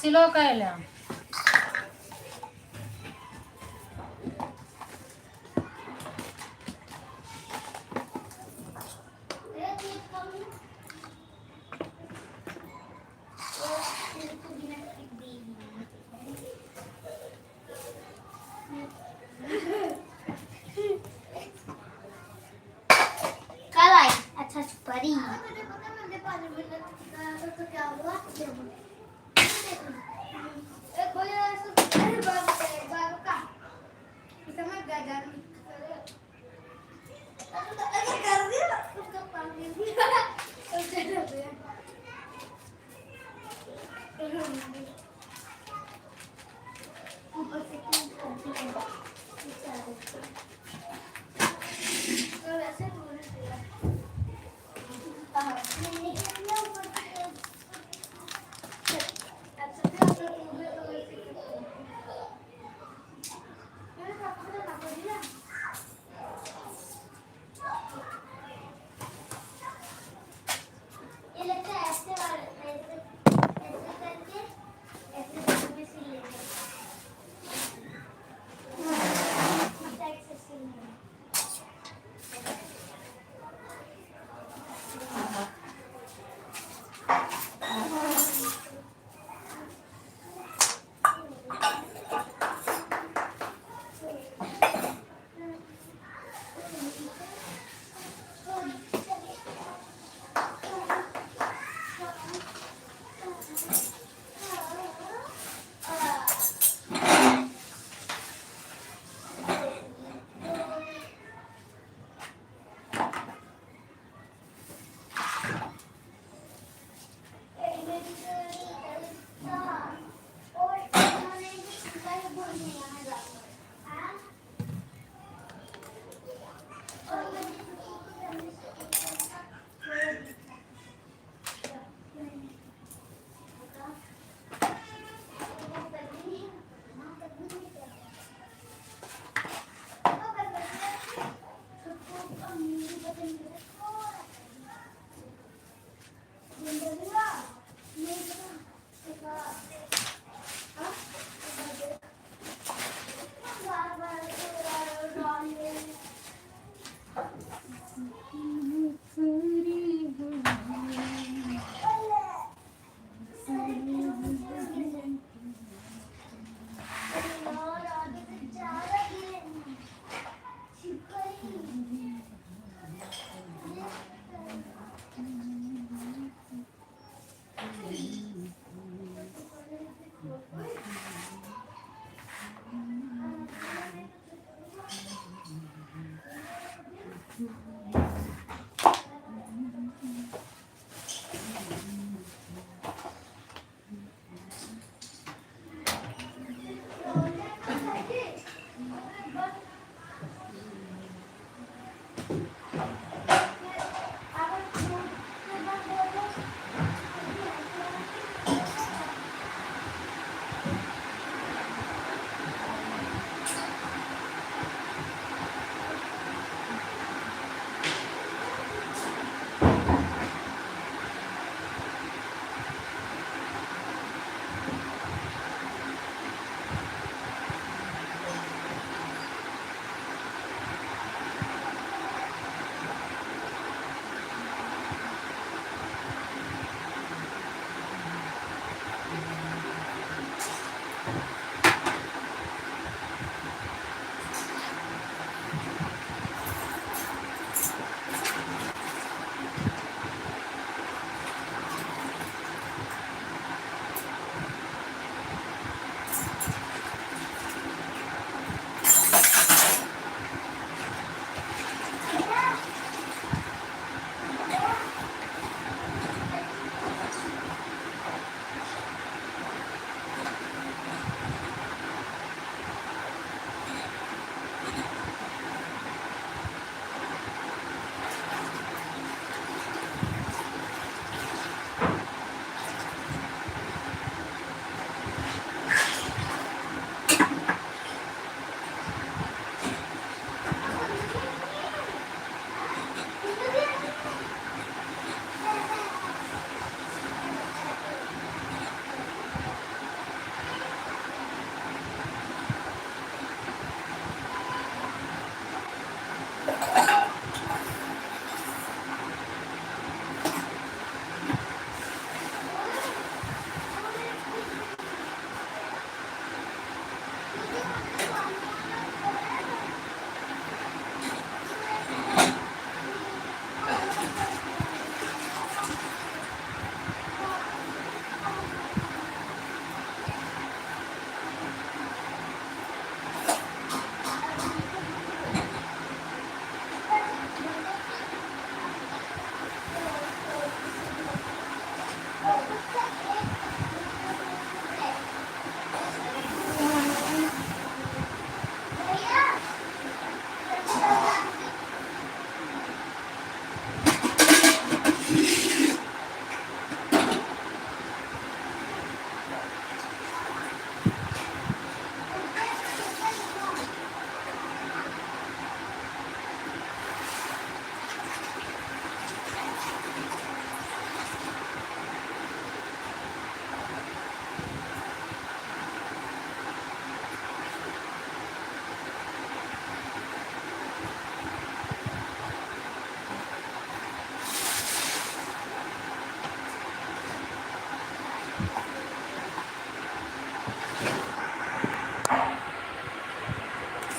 ଆସିଲ କାଇଲା अच्छा परी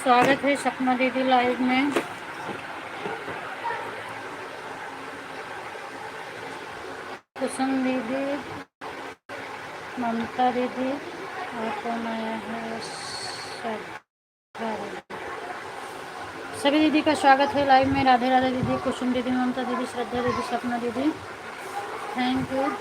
स्वागत है सपना दीदी लाइव में। कुसुम दीदी, ममता दीदी और कौन आया है, सभी दीदी का स्वागत है लाइव में। राधे राधे दीदी, कुसुम दीदी, ममता दीदी, श्रद्धा दीदी, सपना दीदी, थैंक यू।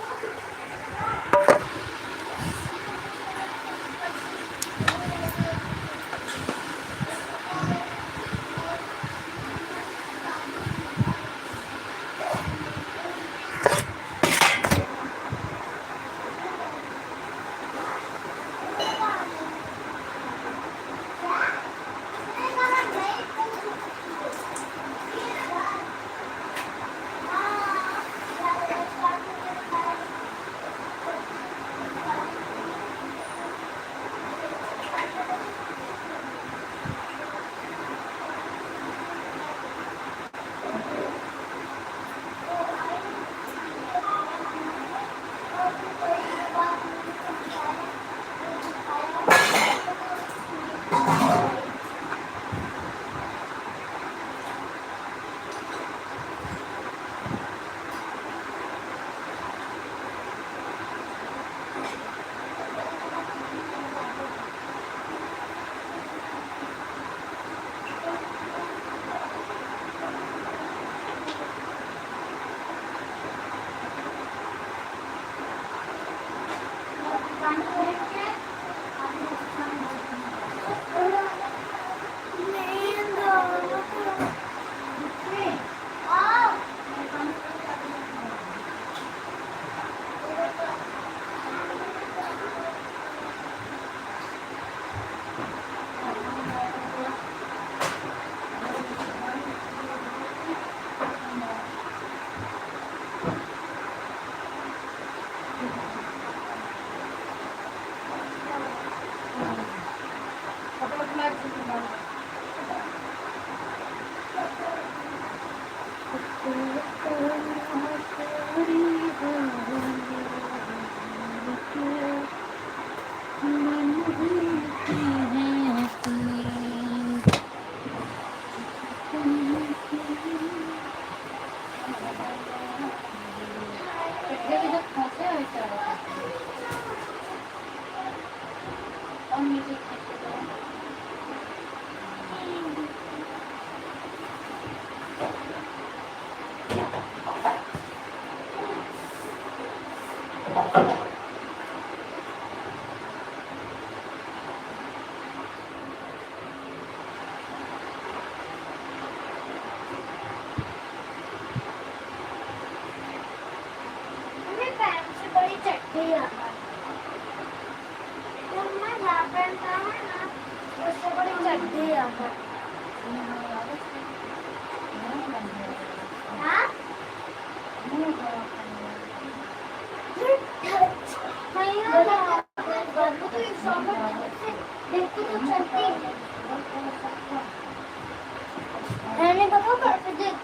मैंने बताओ करके देख।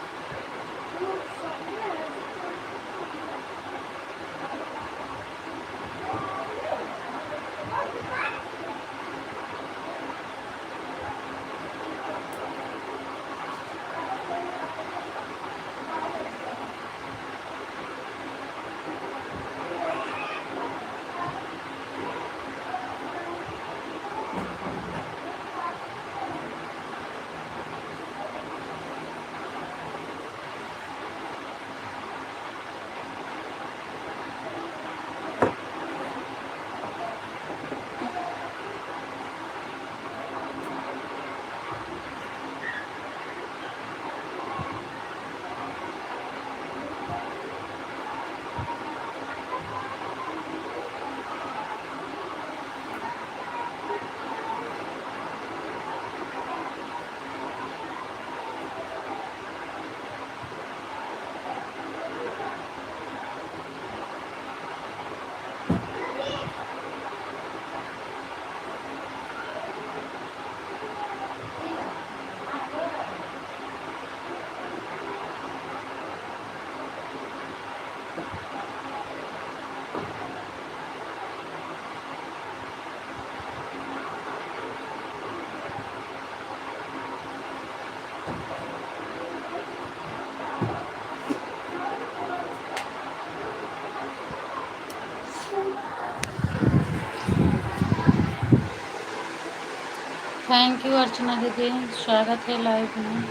थैंक यू अर्चना दीदी, स्वागत है लाइव में।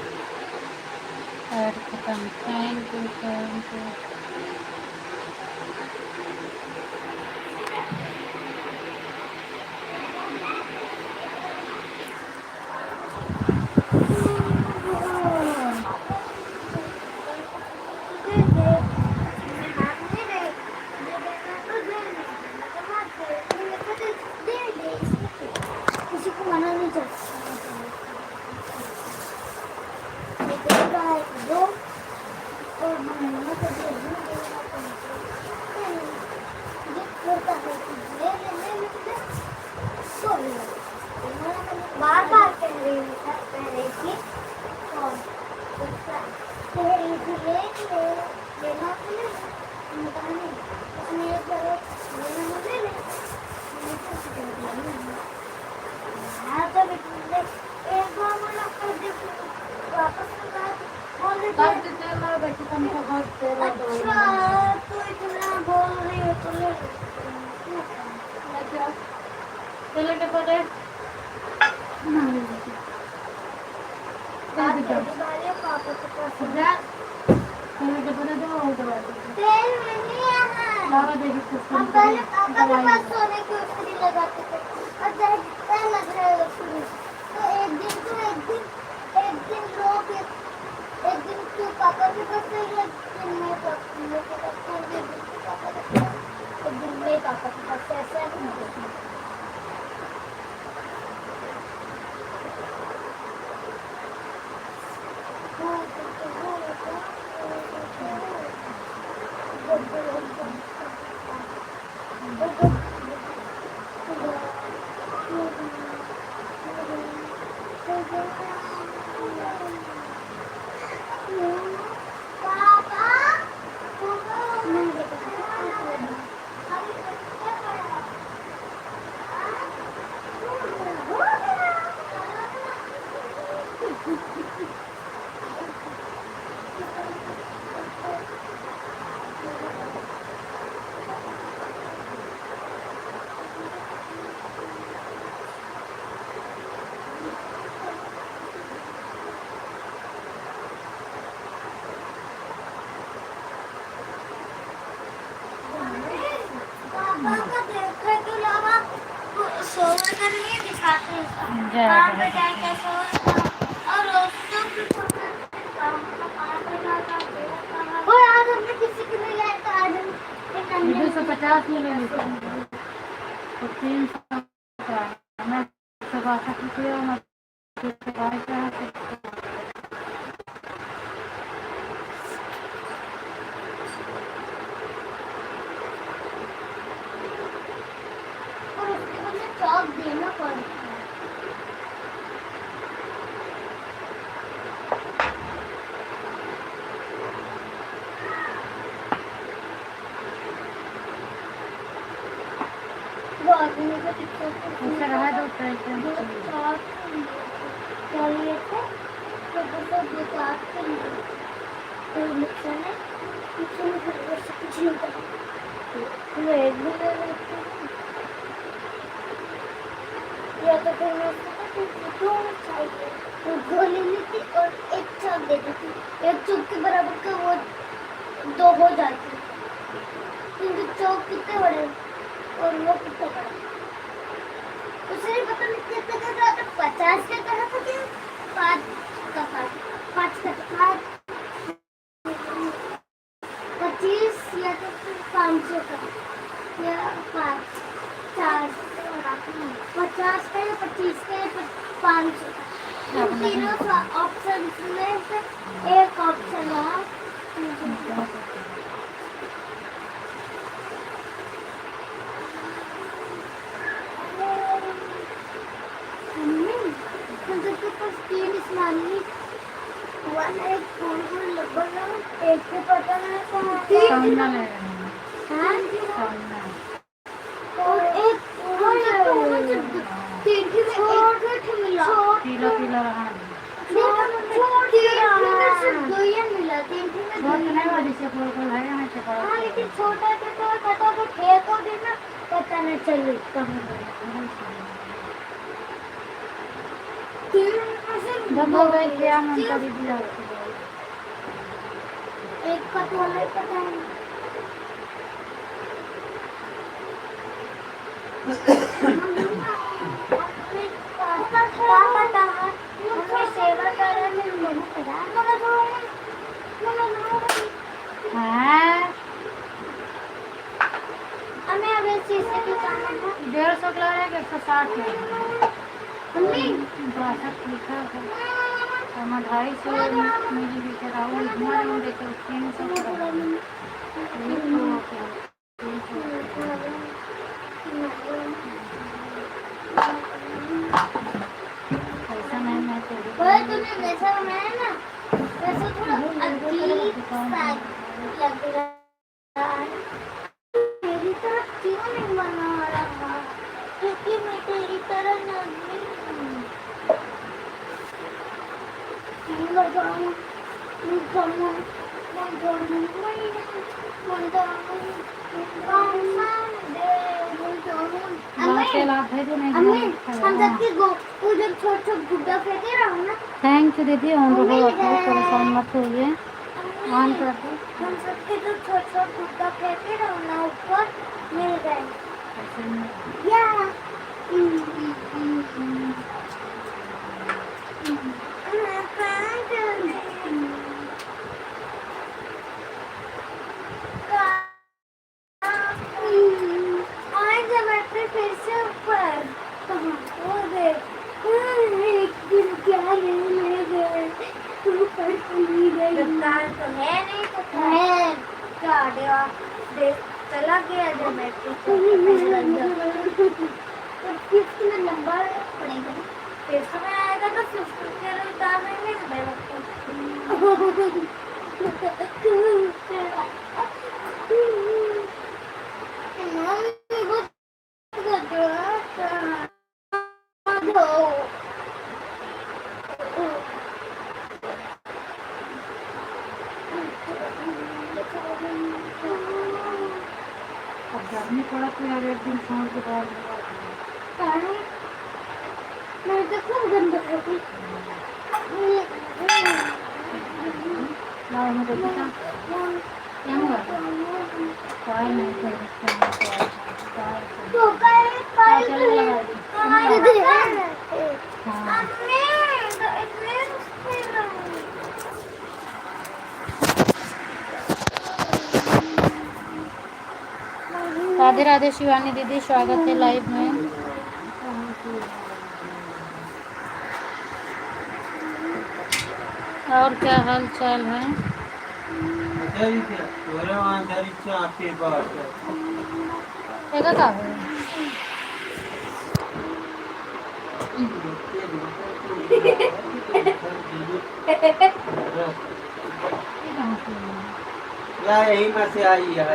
ऐड खत्म। Thank you thank you. किसी को मना नहीं कर दो और मना कर बार बार कह रही थी और कह रही थी लेना तो ले उसने एक बार लेना मुझे ले हाँ तो एक बार मुझे कर दे वापस बोल देते अच्छा तो इतना बोल रही हो तो ले चलो के पड़े पापा के पास चलो के पड़े दो तेल नहीं है लावा देखी हम पहले पापा के पास सोने की उसकी लगाते थे और जब तेल लग रहा है उसमें तो एक दिन लोग एक दिन तू पापा के पास से एक दिन मैं पापा के पास एक दिन मैं पापा के पास ऐसा नहीं होता मुझे 150 में ले लेते हैं तो 300 का मैं 162 रुपये और चौक देना पड़ता है ऐसा रहा दो ट्राई कर चाहिए थे तो बस दो चार के लिए तो नुकसान है कुछ नहीं कर सकते कुछ नहीं कर मैं एक भी ले लेती हूँ या तो फिर मैं दो चाहिए तो दो ले लेती और एक चौक दे देती एक चौक के बराबर का वो दो हो जाती क्योंकि चौक कितने बड़े और वो कितने बड़े उसने पता नहीं कितने का कहा था 50 का कहा था कि 5 का 25 या तो फिर 500 का या 5 4 50 का या 25 का या 500 का इन तीनों ऑप्शन में से एक ऑप्शन है के पास तीन इस्लामी वाला एक गोल लगा एक को पता नहीं सामना ले हाँ सामना और एक तीन की छोटे मिला पीला पीला रहा दो ही मिला तीन की में बहुत नहीं वाली से कोई कोई है ना से पड़ा हाँ लेकिन छोटा के तो कटा के फेंक को देना पता नहीं चली जब हो गए क्या मन का दीदी एक का तो नहीं पता है सेवा करने में हमें अब इस चीज से क्या करना है 150 लग रहा है कि 160 है मम्मी 62 लिखा है और 250 मिली लीटर आओ घुमा देते 300 ऐसा नहीं मैं तो पर तूने वैसा बनाया ना वैसा थोड़ा अजीब सा लग रहा है मेरी तरह क्यों नहीं बना रहा क्योंकि मैं तेरी तरह नहीं हूँ लगाना थैंक यू दीदी ऑन रहो परेशान मत होइए ऑन कर दो हम सबके जो छोटे गुड्डा फेंके रहो ना ऊपर मिल गए या फिर से ऊपर वो देख एक दिन क्या ले गए ऊपर चली गई दुकान तो है नहीं तो है गाड़िया देख चला गया जो मैट्रिक तो फिफ्थ में नंबर पड़ेगा फिफ्थ में आएगा तो फिफ्थ के उतार में गर्मी पड़ा तो यार एक दिन छोड़ के बाद मैं तो खूब गंदा होती लाओ मुझे देखा क्या हुआ काय नहीं कर तो काय लगा दी हाँ राधे राधे शिवानी दीदी स्वागत है लाइव में और क्या हाल चाल है जगह का है यही में से आई है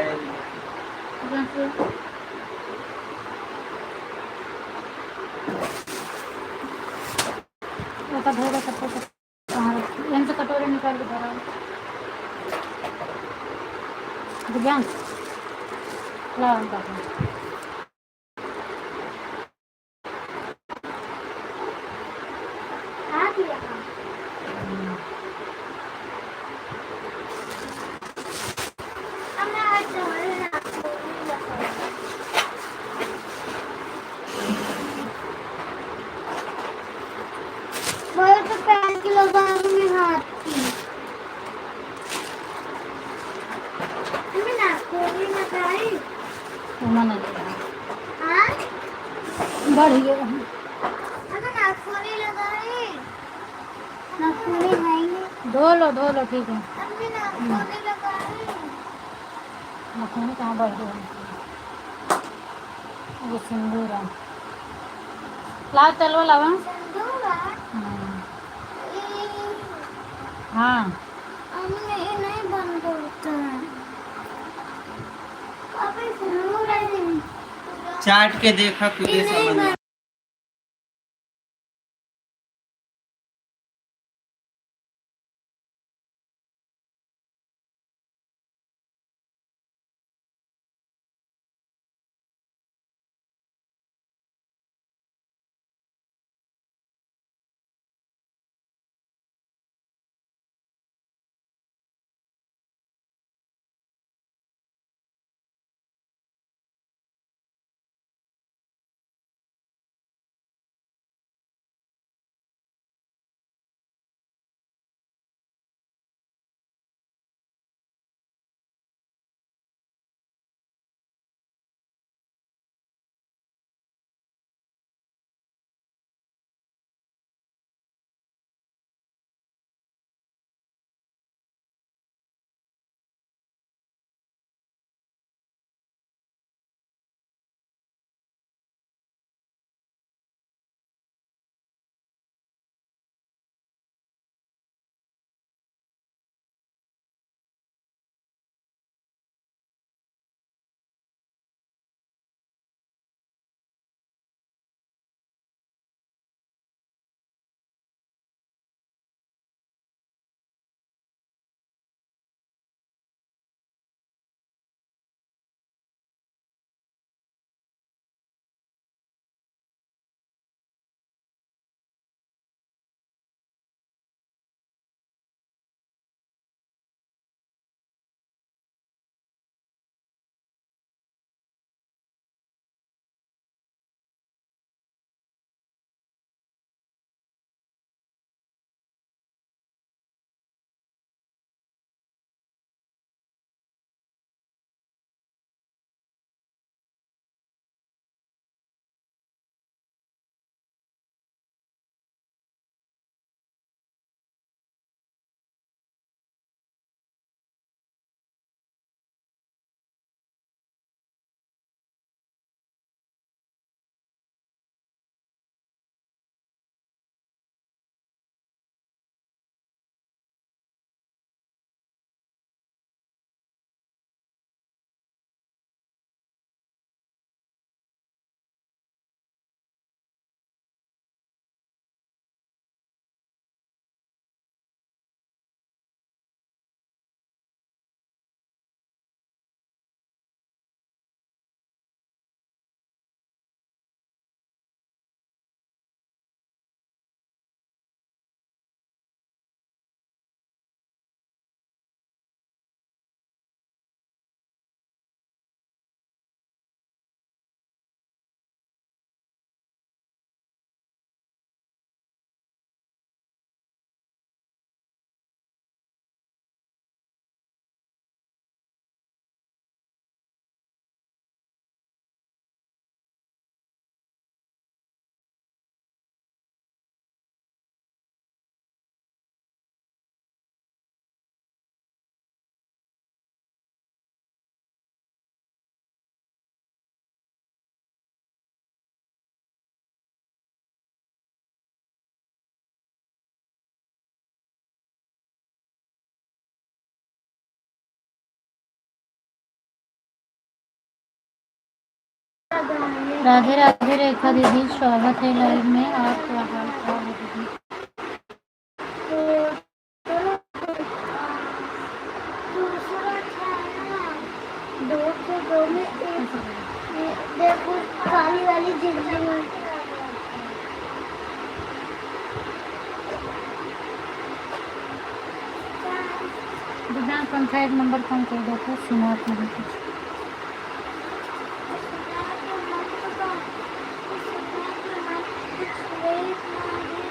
निकाल के धरा दिव्यांश ला आ दिया अब मैं आज जमाने ना वो तो पैर की लगाऊंगी हाथ की मैं नाखून लगाई मन हाँ बढ़ गया अगर नाखून लगाई नाखून है धो लो ठीक है अब मैं नाखून लगाई मखनी कहाँ बढ़ गया ये सिंदूर है लाओ तलवा लावा संदूरा हाँ हमने ये नहीं बंद होता है अबे संदूर है चाट के देखा खुदे समझ राधे राधे रेखा दीदी, स्वागत है लाइव में। आप क्या हाल चाल है दीदी? बिना पंखा एक नंबर कम कर दो तो सुनात नहीं कुछ। सुना के मन तो सुना के मन कुछ लेट ना है।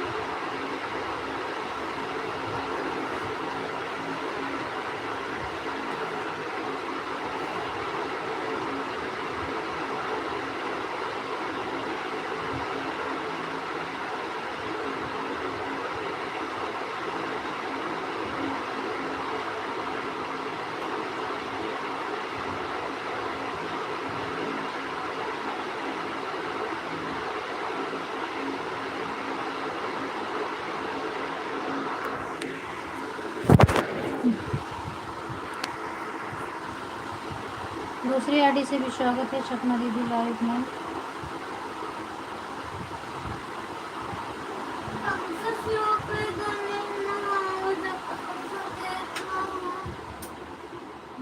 दूसरी आईडी से भी स्वागत है सपना दीदी लाइव में।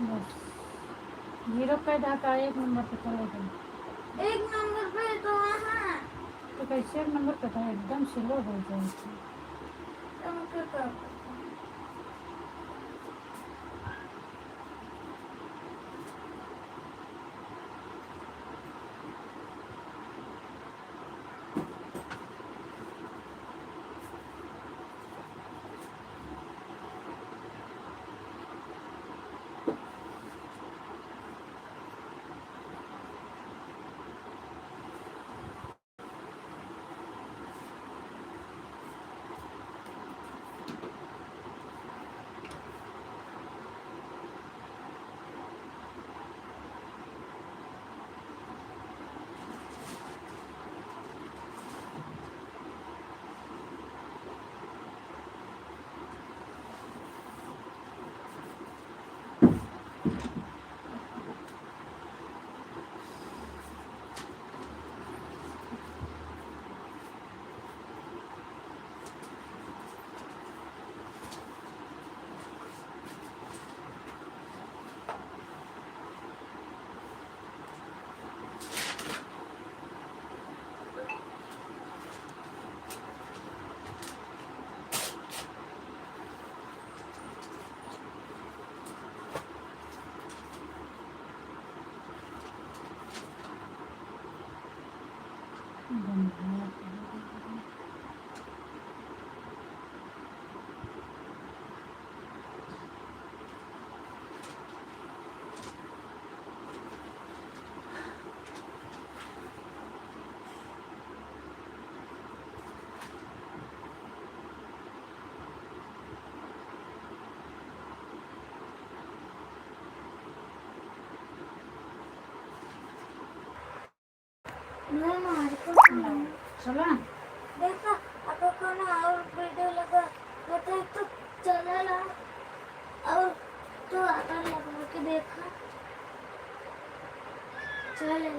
बस जीरो पे ढका एक नंबर पे चला गया। एक नंबर पे तो वहाँ तो कैसे एक नंबर पे था एकदम स्लो हो जाए। तुमको तो मैं मार को चला देखा अगर कोनो और वीडियो लगा तो एक तो चला और तो आकर लगा के देखा चले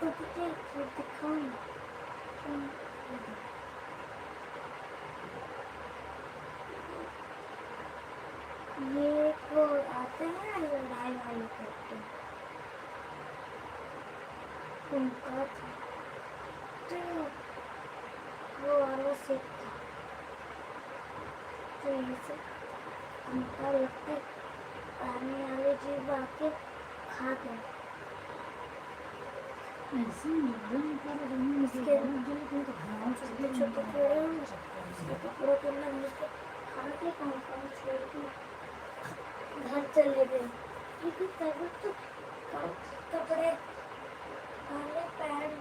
तो तुझे दिखाऊं ये वो आते हैं लड़ाई वाले करते हैं उनका तो वो वाला सेट था तो इसे उनका लगता है पानी वाले जीव आके खा गए ऐसे नहीं कर रही है इसके तो हाँ छोटे छोटे कीड़े हैं, इसके कपड़ों के अंदर मुझे खा के कौन छोड़ के घर चले गए। क्योंकि तभी तो कपड़े पहले पैंट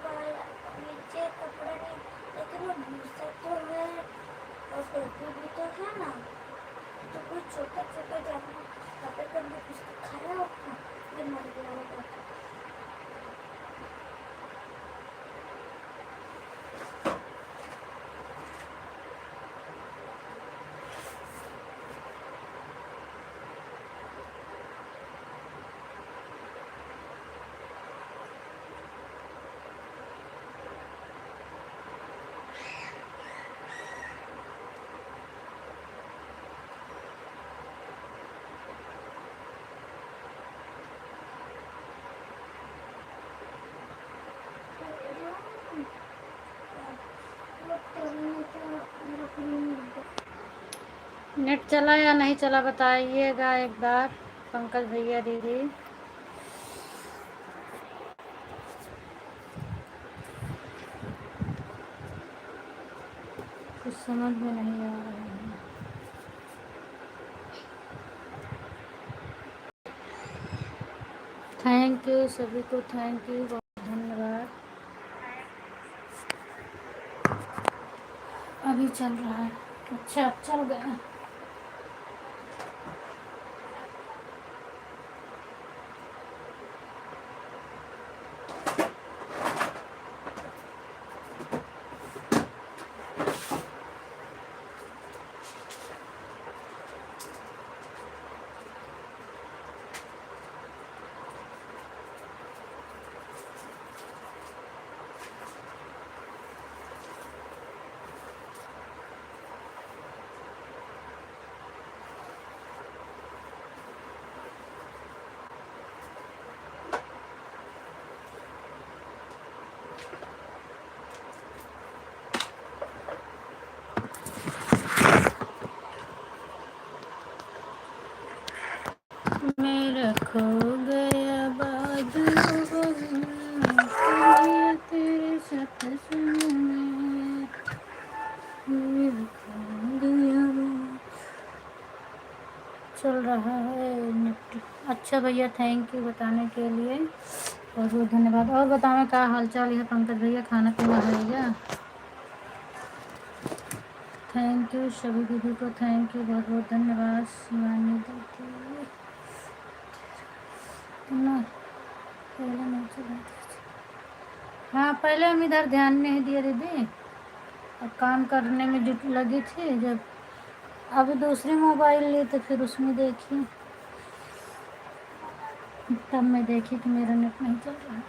वाला नीचे कपड़ा नहीं, लेकिन वो भूसा तो है और टोपी भी तो है ना, तो कोई छोटा छोटा जानवर कपड़े के अंदर कुछ तो खाया होगा, ये मर गया होगा। नेट चला या नहीं चला बताइएगा एक बार पंकज भैया दीदी। कुछ समझ में नहीं आ रहा है। थैंक यू सभी को, थैंक यू, बहुत धन्यवाद। अभी चल रहा है, अच्छा चल गया। मेरा खो गया बादलों में तेरे सत्संग में, मेरा खो गया चल रहा है नेट। अच्छा भैया थैंक यू बताने के लिए, बहुत बहुत धन्यवाद। और बताओ क्या हाल चाल है पंकज भैया, खाना पीना हो गया? थैंक यू सभी दीदी को, थैंक यू, बहुत बहुत धन्यवाद। शिवानी दीदी ना पहले नहीं चला, हाँ पहले हम इधर ध्यान नहीं दिए दीदी, अब काम करने में जुट लगी थी। जब अभी दूसरी मोबाइल ली तो फिर उसमें देखी, तब मैं देखी कि मेरा नेट नहीं चल रहा है।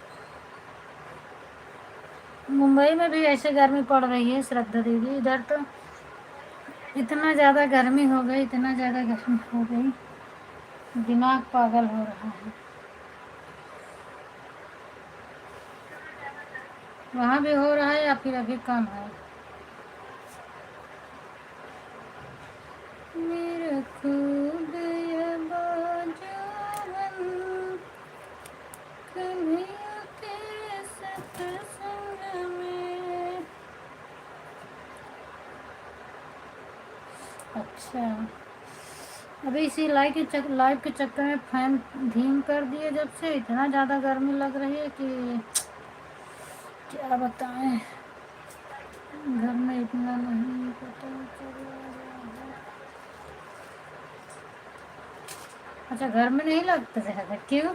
मुंबई में भी ऐसे गर्मी पड़ रही है श्रद्धा दीदी, इधर तो इतना ज़्यादा गर्मी हो गई, इतना ज़्यादा गर्मी हो गई, दिमाग पागल हो रहा है। वहाँ भी हो रहा है या फिर अभी कम है? मेरा खो गया बाजावन कन्हैया के सत्संग में। अच्छा अभी इसी लाइव के चक्कर में फैन धीम कर दिए, जब से इतना ज़्यादा गर्मी लग रही है कि क्या बताएं। घर में इतना नहीं पता चल रहा है। अच्छा घर में नहीं लगता ज़्यादा, क्यों?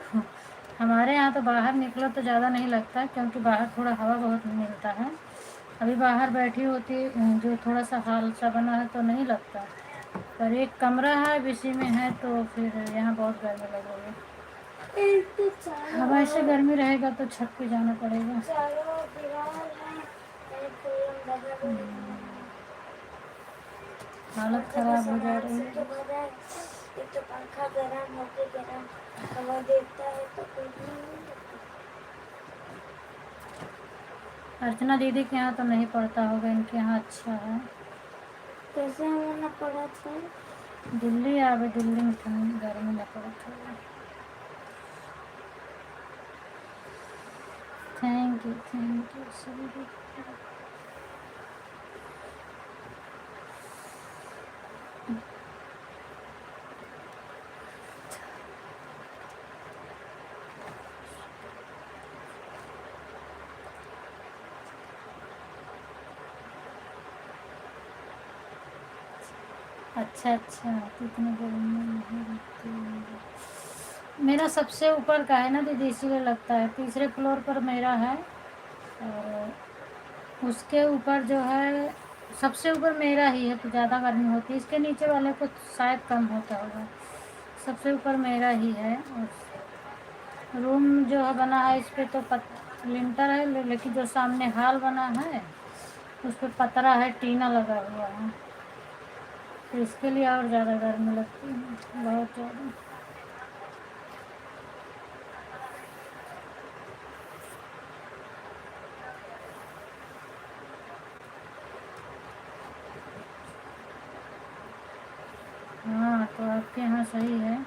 हमारे यहाँ तो बाहर निकलो तो ज़्यादा नहीं लगता, क्योंकि बाहर थोड़ा हवा बहुत मिलता है। अभी बाहर बैठी होती जो थोड़ा सा हाल सा बना है तो नहीं लगता, पर एक कमरा है इसी में है तो फिर यहाँ बहुत गर्मी लग रही है। अब ऐसे गर्मी रहेगा तो छत पे जाना पड़ेगा। हालत खराब हो जा रही है। एक तो पंखा गरम होके गरम हवा देता है तो कोई नहीं। अर्चना दीदी के यहाँ तो नहीं पड़ता होगा, इनके यहाँ अच्छा है। कैसे हमें ना पड़ा था? दिल्ली आवे, दिल्ली में ठंड गर्मी न पड़ता है। थैंक यू सभी। अच्छा अच्छा, तो इतने गर्मी में नहीं रखती हूँ। मेरा सबसे ऊपर का है ना दीदी, इसीलिए लगता है। तीसरे फ्लोर पर मेरा है, और उसके ऊपर जो है, सबसे ऊपर मेरा ही है तो ज़्यादा गर्मी होती है। इसके नीचे वाले को शायद कम होता होगा। सबसे ऊपर मेरा ही है। और रूम जो है बना है, इस पे तो लिंटर है, लेकिन जो सामने हाल बना है उस पे पतरा है, टीना लगा हुआ है, तो इसके लिए और ज़्यादा गर्मी लगती है, बहुत ज़्यादा। हाँ, तो आपके यहाँ सही है।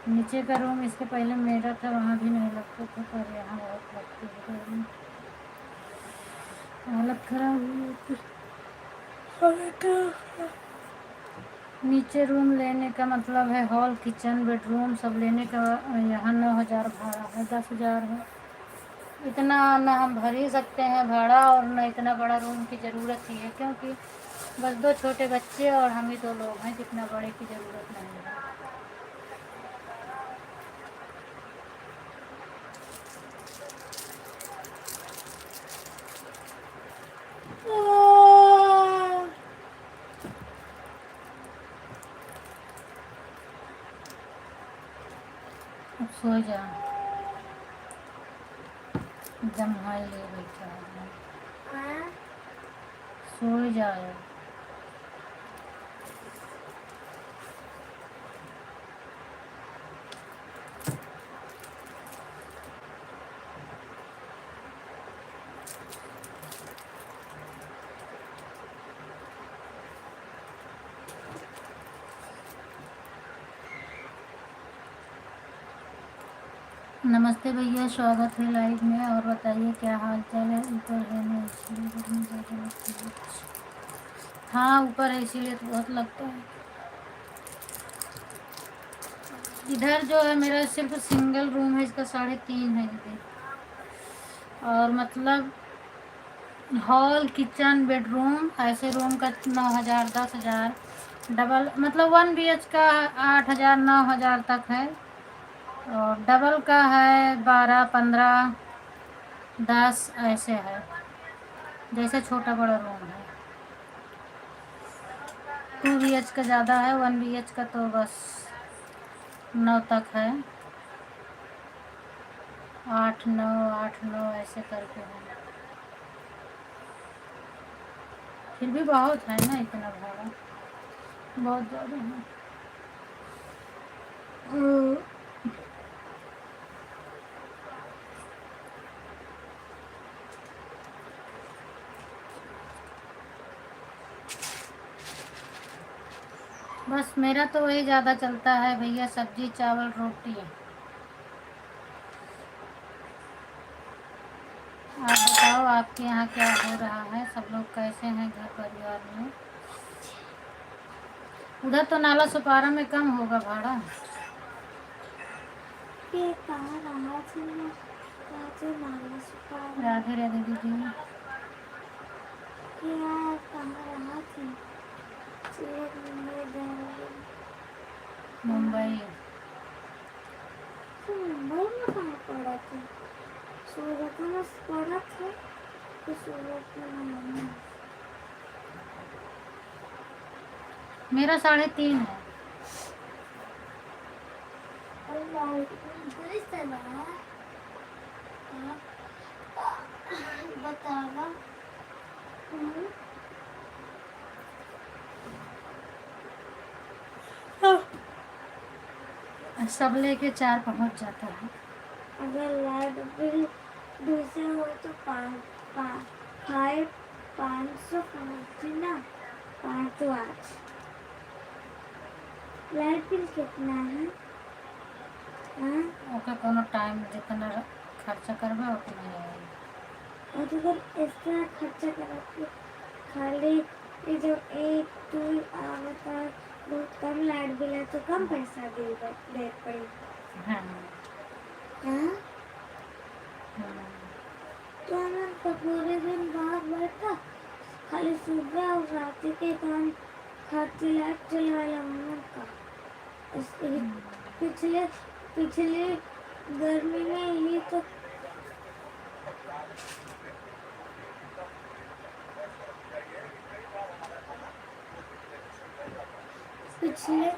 नीचे का रूम इसके पहले मेरा था, वहाँ भी नहीं लगता था, पर यहाँ बहुत लगती है गर्मी। हालत खराब हुई है। नीचे रूम लेने का मतलब है हॉल, किचन, बेडरूम सब लेने का यहाँ 9,000 भाड़ा है, 10,000 है। इतना ना हम भर ही सकते हैं भाड़ा, और न इतना बड़ा रूम की ज़रूरत ही है, क्योंकि बस 2 छोटे बच्चे और हम ही 2 लोग हैं, जितना बड़े की ज़रूरत नहीं है। अब सो जा, जम्हाई ले बैठा है, हाँ सो जाओ। नमस्ते भैया, स्वागत है लाइव में। और बताइए क्या हाल चाल है? ऊपर है ना इसलिए गर्मी ज़्यादा लगती है। हाँ, ऊपर है इसीलिए तो बहुत लगता है। इधर जो है मेरा सिर्फ सिंगल रूम है, इसका 3.5 है दीदी। और मतलब हॉल, किचन, बेडरूम, ऐसे रूम का 9,000, 10,000। डबल मतलब 1 BH का 8,000, 9,000 तक है। और डबल का है 12, 15, 10 ऐसे है, जैसे छोटा बड़ा रूम है। 2 BH का ज़्यादा है, 1 BH का तो बस 9 तक है, 8, 9, 8, 9 ऐसे करके है। फिर भी बहुत है ना, इतना भाड़ा बहुत ज़्यादा है। बस मेरा तो वही ज़्यादा चलता है भैया, सब्जी, चावल, रोटी। आप बताओ, आपके यहाँ क्या हो रहा है? सब लोग कैसे हैं घर परिवार में? उधर तो नाला सुपारा में कम होगा भाड़ा। ये कहाँ रहा थी मैं, राजू नाला सुपारा। राधे राधे दीदी। यार कहाँ रहा थी, सिर्फ मुंबई दिल्ली। मुंबई। तो मुंबई में कहाँ पड़ा था? सूरत में पड़ा था, तो सूरत में नहीं। मेरा 3.5 है। बतावा। सब लेके 4 पहुंच जाता है। अगर लाइट बिल दूसरे हो तो 500 पहुँची ना, 5 तो 8। लाइट बिल कितना है? हाँ ओके, कोनो टाइम जितना खर्चा करबे उतना ही आएगा। और अगर एक्स्ट्रा खर्चा करा के खाली ये जो एक टू आवता है बहुत कम लाइट बिल है तो कम पैसा दे पड़ी। हाँ हाँ हाँ तो हमारे तो पूरे दिन बाहर बैठा खाली सुबह और रात के काम खाती लाइट चलवाया हमारे का। पिछले पिछले गर्मी में ही तो पिछले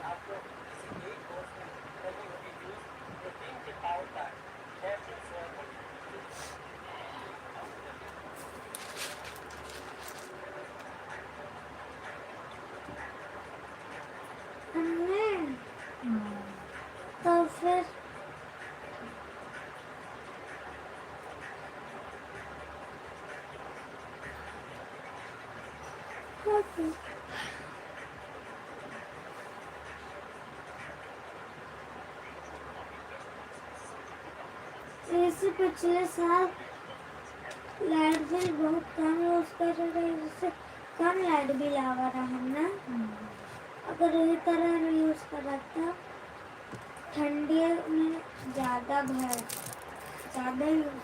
हमने तो फिर जैसे पिछले साल लाइट बिल बहुत कम यूज कर रहे हैं जिससे कम लाइट बिल आ रहा है ना। अगर इसी तरह यूज करा था ठंडी में ज़्यादा यूज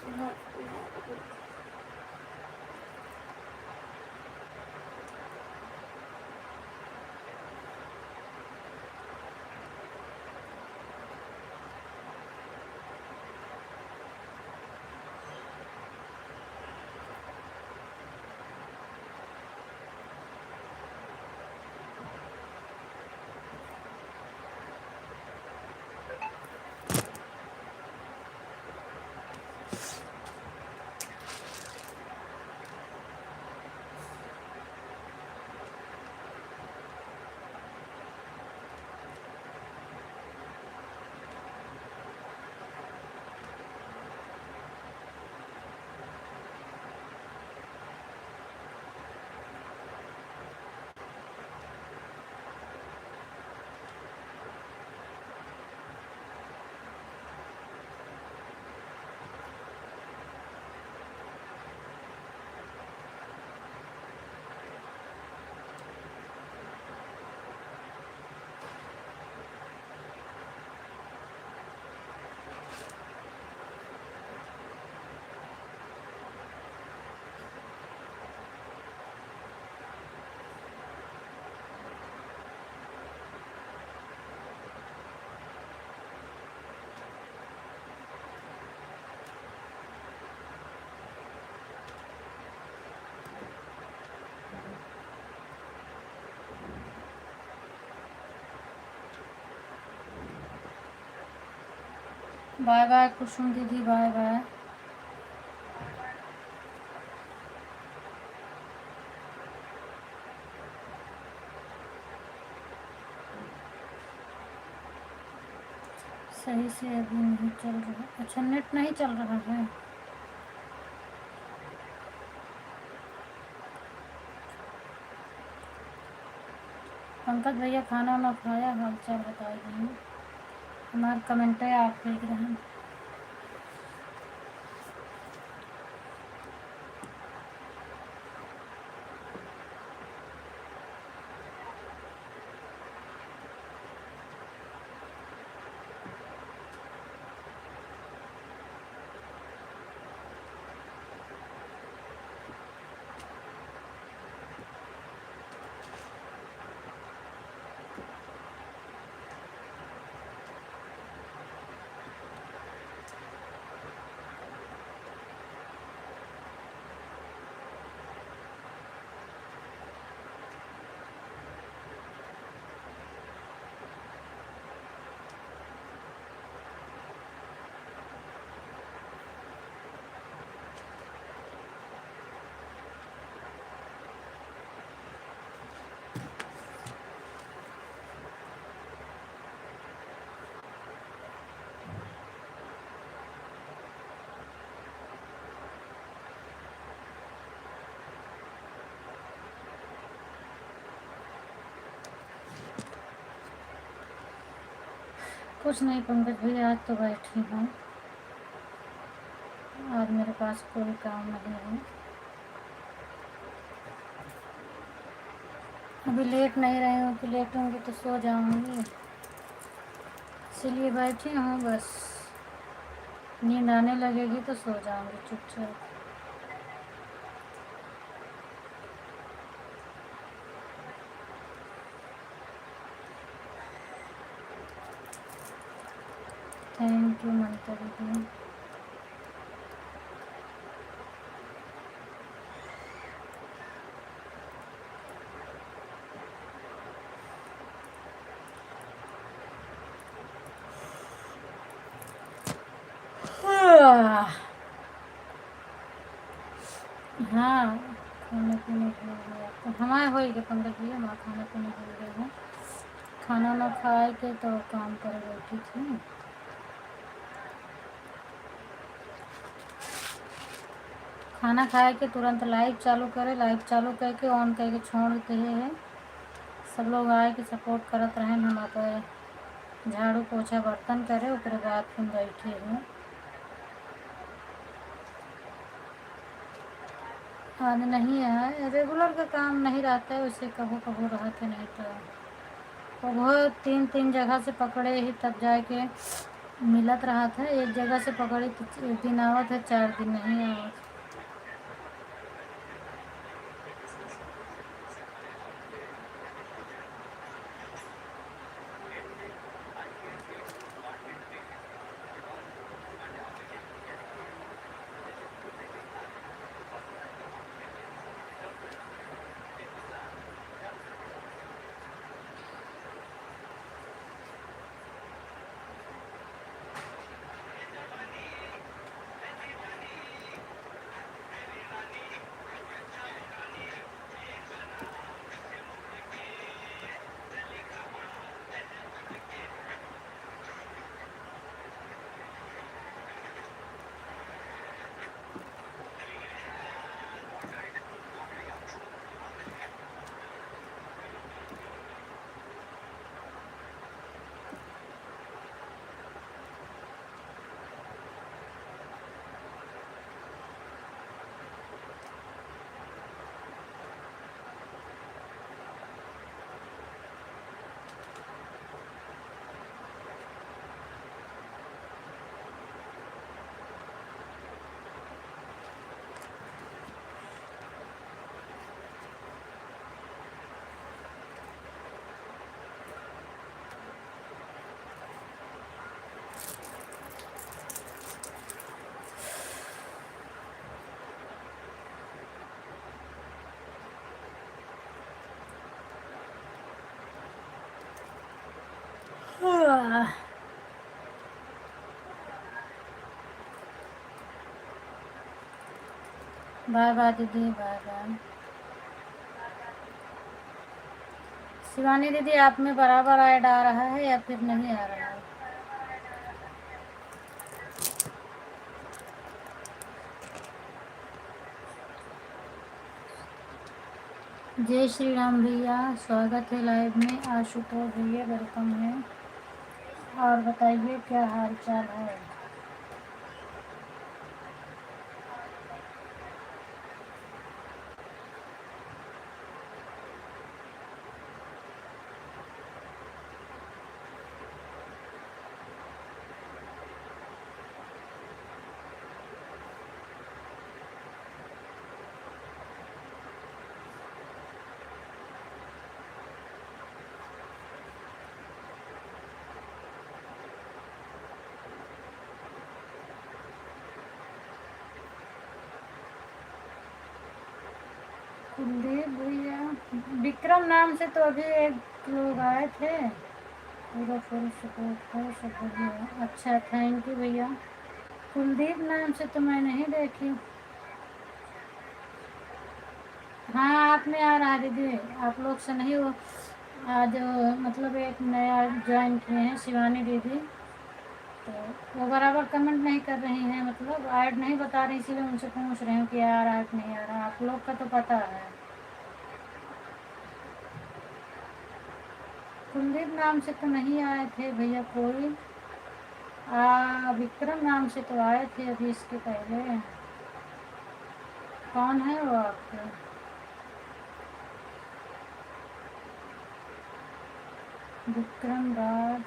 बाय बाय कुसुम दीदी, बाय बाय। सही से अभी नहीं चल रहा। अच्छा, नेट नहीं चल रहा है। पंकज भैया खाना वाना खाया, हाल चाल बताइए। हमारे कमेंट आप देख रहे हैं। कुछ नहीं पंकज भैया, आज तो बैठी हूँ। आज मेरे पास कोई काम नहीं है। अभी लेट नहीं रही हूँ कि लेटूँगी तो सो जाऊँगी, इसीलिए बैठी हूँ बस। नींद आने लगेगी तो सो जाऊँगी चुपचाप। थैंक यू ममता दीदी। हाँ, खाने पीने के लिए तो हमारे हो गए पंकज भैया, माँ खाने पीने के लिए है। खाना ना खाए के तो काम कर बैठी थी। खाना खाए के तुरंत लाइव चालू करे, लाइव चालू करके ऑन करके छोड़ के है सब लोग आए कि सपोर्ट करत रहें। हम आप झाड़ू पोछा बर्तन करे, उसके बाद फिर बैठे हैं। आज नहीं है, रेगुलर का काम नहीं रहता है वैसे, कभू कभू रहते नहीं तो वो 3 जगह से पकड़े ही तब जाके मिलत रहा था। एक जगह से पकड़ी तो एक दिन आवत है, 4 दिन नहीं आवत। बाय बाय दीदी, बाय बाय। शिवानी दीदी, आप में बराबर ऐड आ रहा है या फिर नहीं आ रहा है? जय श्री राम भैया, स्वागत है लाइव में। आशुतोष भैया वेलकम है। और बताइए क्या हाल चाल है? कुलदीप भैया, विक्रम नाम से तो अभी एक लोग आए थे। पूरा फुल सपोर्ट है, सब बढ़िया। अच्छा, थैंक यू भैया। कुलदीप नाम से तो मैं नहीं देखी। हाँ, आप में आ रहा है दीदी, आप लोग से नहीं। वो आज मतलब एक नया ज्वाइन किए हैं शिवानी दीदी, तो वो बराबर कमेंट नहीं कर रही हैं, मतलब ऐड नहीं बता रही, इसीलिए उनसे पूछ रही हूँ कि आ रहा है कि नहीं आ रहा। आप लोग का तो पता है। कुलदीप नाम से तो नहीं आए थे भैया कोई। विक्रम नाम से तो आए थे अभी इसके पहले। कौन है वो आपके? विक्रम राज।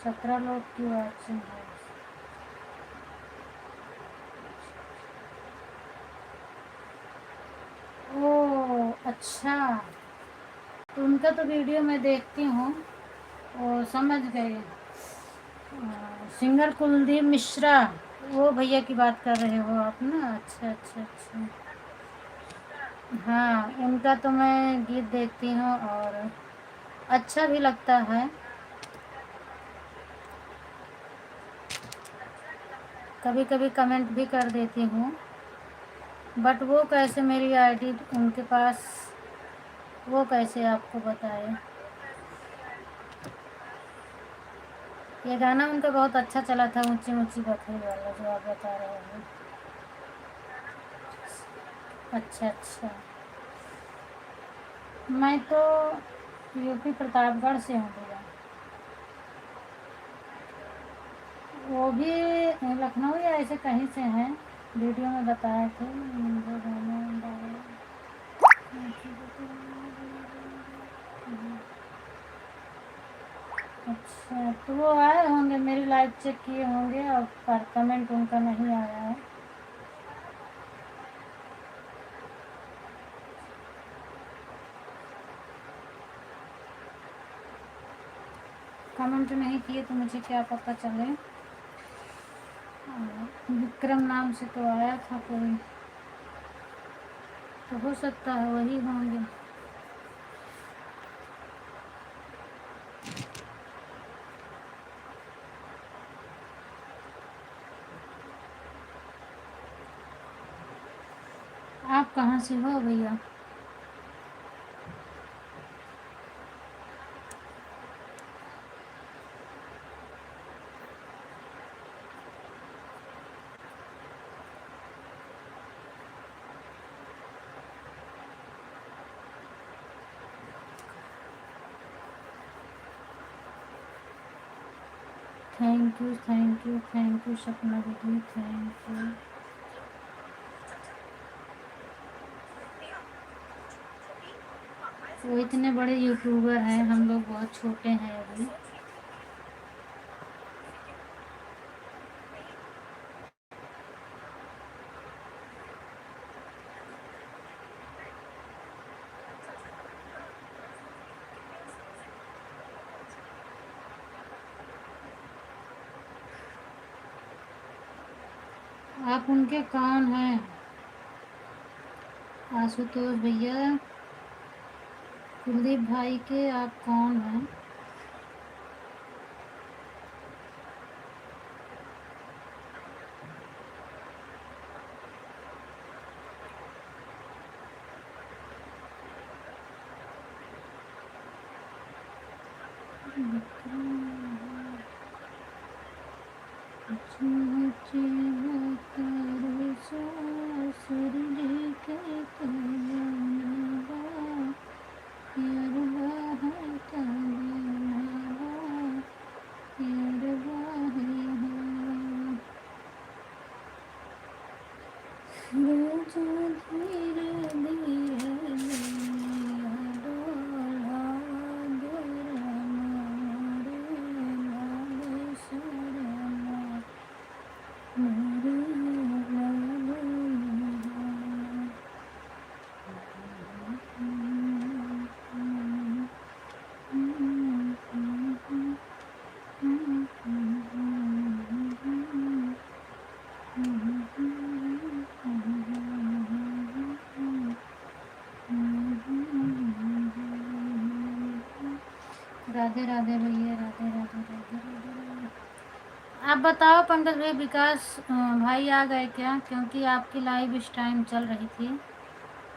17 लोग की वैक्सीन है। ओह अच्छा, तो उनका तो वीडियो मैं देखती हूँ। वो समझ गई। सिंगर कुलदीप मिश्रा, वो भैया की बात कर रहे हो आप ना? अच्छा अच्छा अच्छा। हाँ, उनका तो मैं गीत देखती हूँ और अच्छा भी लगता है। कभी कभी कमेंट भी कर देती हूँ, बट वो कैसे मेरी आईडी उनके पास, वो कैसे आपको बताए? ये गाना उनका बहुत अच्छा चला था, ऊंची ऊंची बखरी वाला जो आप बता रहे हो। अच्छा अच्छा। मैं तो यूपी प्रतापगढ़ से हूँ भैया। वो भी लखनऊ या ऐसे कहीं से हैं, वीडियो में बताए थे मुझे गाना डाला। अच्छा, तो वो आए होंगे, मेरी लाइव चेक किए होंगे और पर कमेंट उनका नहीं आया है। कमेंट नहीं किए तो मुझे क्या पता चले। विक्रम नाम से तो आया था कोई, तो हो सकता है वही होंगे। आप कहाँ से हो भैया? Thank you thank you thank you सपना दीदी, थैंक यू। वो इतने बड़े यूट्यूबर हैं, हम लोग बहुत छोटे हैं अभी। आप उनके कौन हैं? आशुतोष भैया, कुलदीप भाई के आप कौन हैं? राधे राधे भैया, राधे राधे राधे राधे। आप बताओ पंकज भाई, विकास भाई आ गए क्या? क्योंकि आपकी लाइव इस टाइम चल रही थी,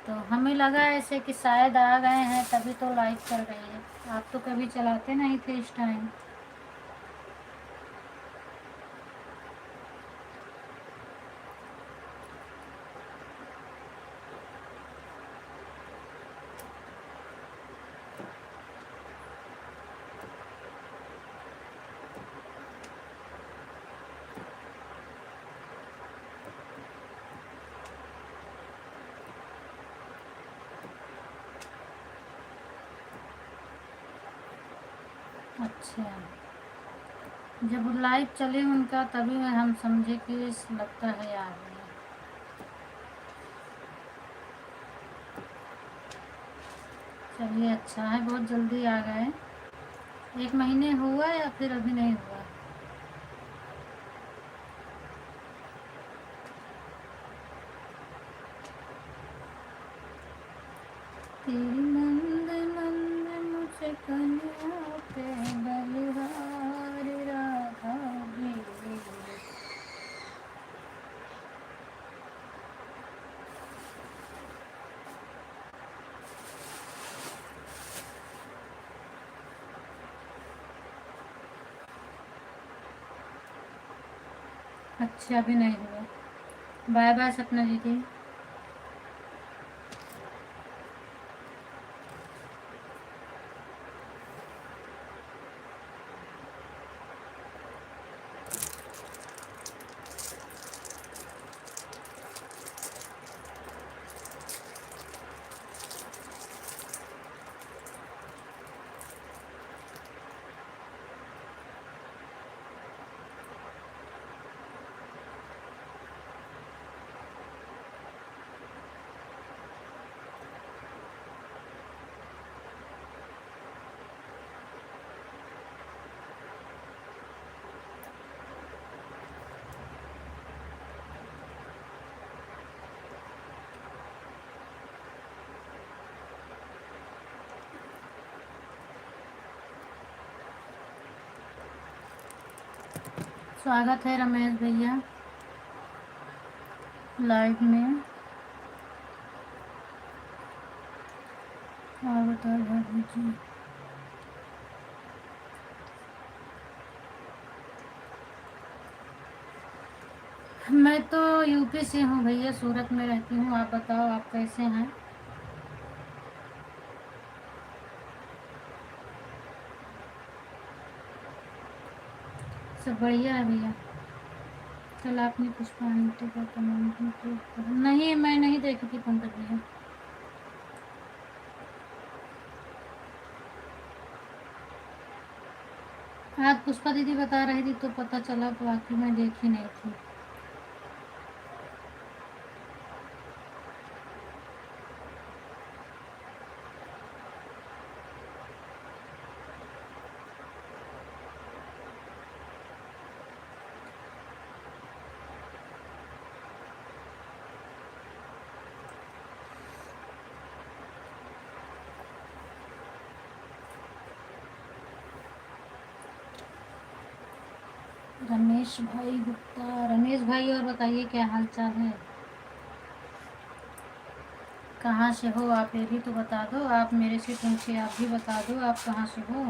तो हमें लगा ऐसे कि शायद आ गए हैं तभी तो लाइव चल रही है। आप तो कभी चलाते नहीं थे इस टाइम। अच्छा, जब लाइव चले उनका तभी हम समझे कि लगता है आ गए। चलिए अच्छा है, बहुत जल्दी आ गए। 1 महीने हुआ या फिर अभी नहीं हुआ? तेरी मंद मंद मुझे कन्या पे बलिहारी राधा जी। अच्छा अभी नहीं हुआ। बाय बाय सपना दीदी। स्वागत है रमेश भैया लाइव में। और बताओ भाभी जी। मैं तो यूपी से हूँ भैया, सूरत में रहती हूँ। आप बताओ आप कैसे हैं? सब बढ़िया है भैया। कल आपने पुष्पा आंटी का कमेंट नहीं, मैं नहीं देखी थी पंकज भैया। आज पुष्पा दीदी बता रही थी तो पता चला, बाकी मैं देखी नहीं थी। रमेश भाई गुप्ता, रमेश भाई और बताइए क्या हाल चाल है? कहाँ से हो आप, ये भी तो बता दो। आप मेरे से पूछे, आप भी बता दो आप कहाँ से हो।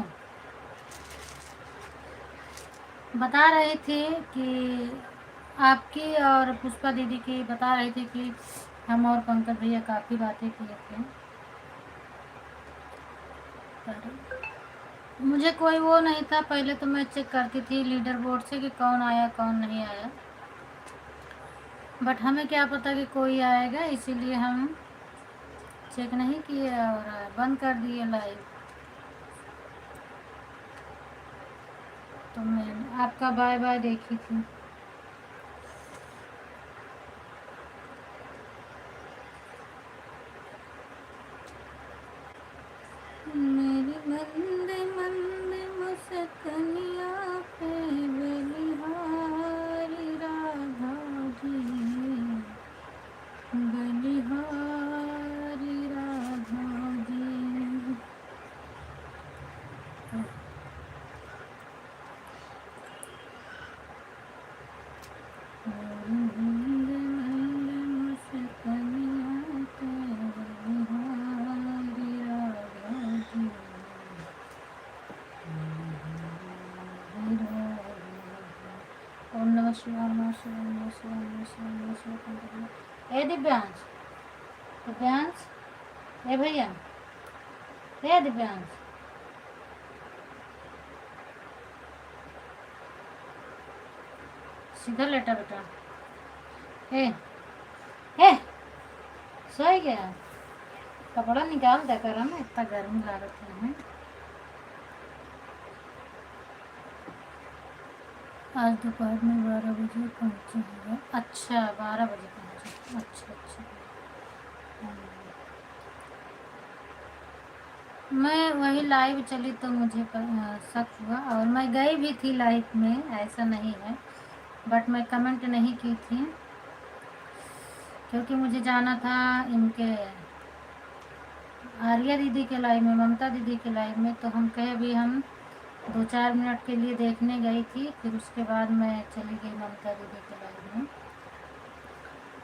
बता रहे थे कि आपकी और पुष्पा दीदी की बता रहे थे कि हम और पंकज भैया काफ़ी बातें किए थे। पर मुझे कोई वो नहीं था, पहले तो मैं चेक करती थी लीडर बोर्ड से कि कौन आया कौन नहीं आया, बट हमें क्या पता कि कोई आएगा, इसीलिए हम चेक नहीं किए और बंद कर दिए लाइव। तो मैं आपका बाय बाय देखी थी। मेरी मंद मंद मुस्कनिया पे बलिहारी राधा जी, बलिहारी राधा जी। मेरी मंद मंद मुस्कनिया पे बलिहारी राधा जी। ओम नमः शिवाय, नमः शिवाय, नमः शिवाय, नमः शिवाय, नमः शिवाय। ए दिव्यांश, दिव्यांश, ए भैया, ए दिव्यांश, सीधा लेटा बेटा। ए ए सो गया? कपड़ा निकाल दे कर ना, इतना गर्मी लागत है। आज दोपहर में 12 बजे पहुँचे हैं। अच्छा, 12 बजे पहुँचे। अच्छा अच्छा। मैं वही लाइव चली तो मुझे शक हुआ, और मैं गई भी थी लाइव में, ऐसा नहीं है, बट मैं कमेंट नहीं की थी क्योंकि मुझे जाना था इनके आर्या दीदी के लाइव में, ममता दीदी के लाइव में। तो हम कहे भी हम 2-4 मिनट के लिए देखने गई थी, फिर उसके बाद मैं चली गई ममता दीदी के लाइव में।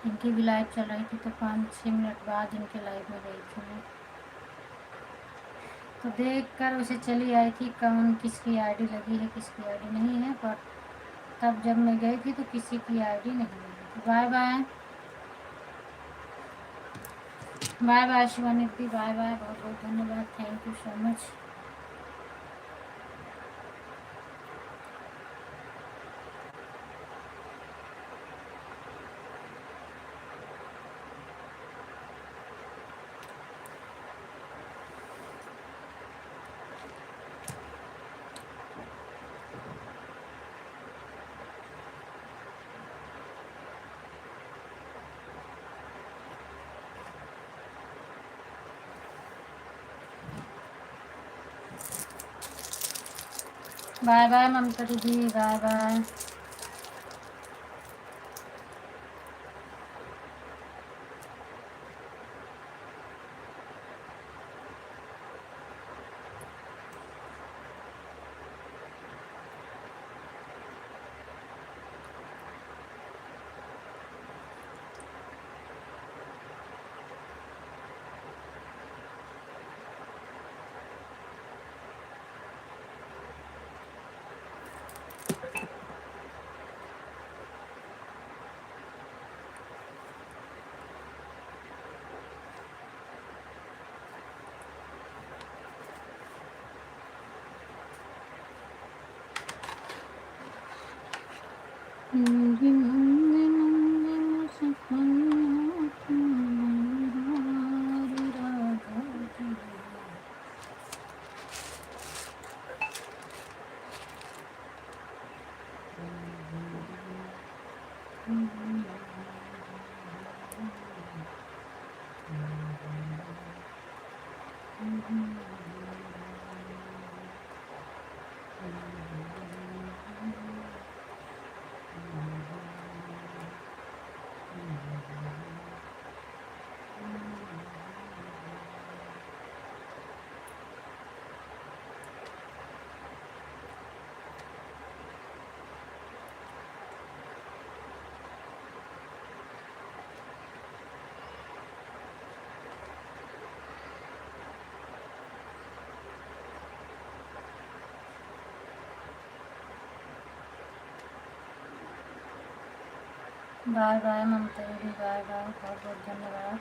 इनकी भी लाइव चल रही थी तो 5-6 मिनट बाद इनके लाइव में गई थी मैं। तो देख कर उसे चली आई थी कौन किसकी आईडी लगी है किसकी आईडी नहीं है, पर तब जब मैं गई थी तो किसी की आईडी नहीं लगी थी। Bye bye bye bye Shivanidhi, bye bye, बहुत बहुत धन्यवाद, thank you so much. Bye bye Mamata दीदी, bye bye. Bye bye Mamata दीदी, बाय बाय, बहुत बहुत धन्यवाद।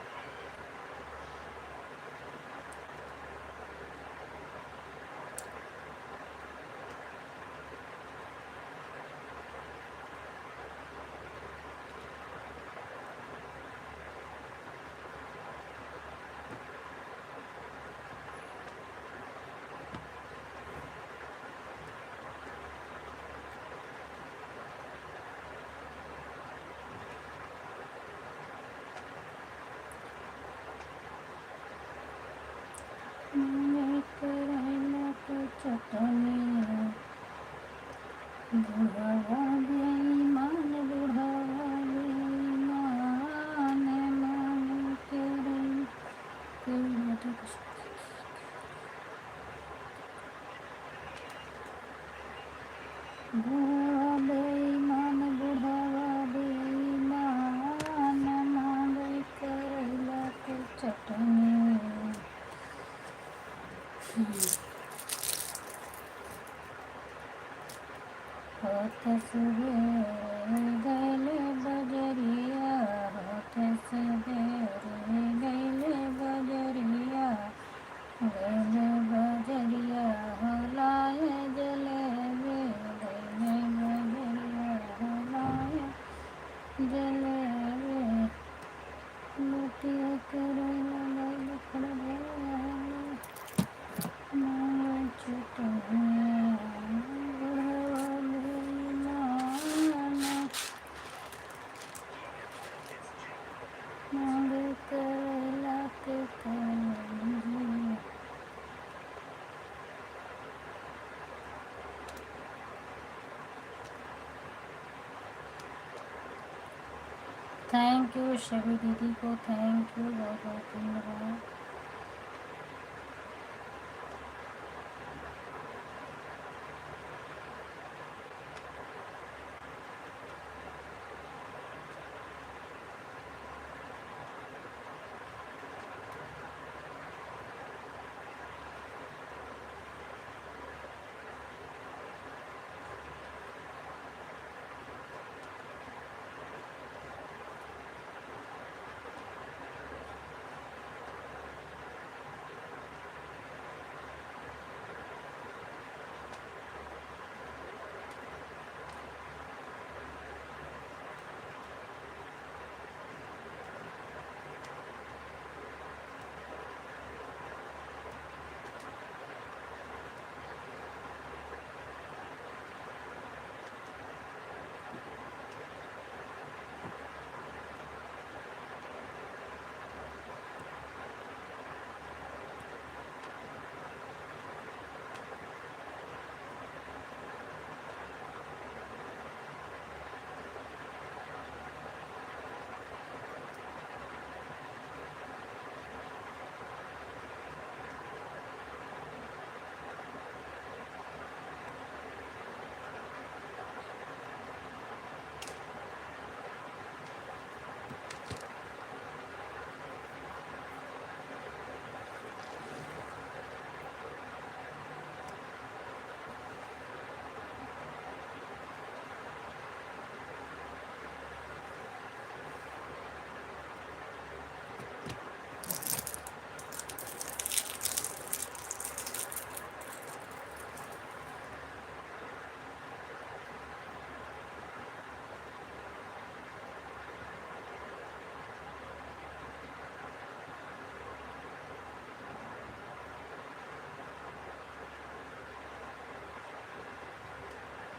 थैंक यू शबी दीदी को, थैंक यू बहुत बहुत धन्यवाद।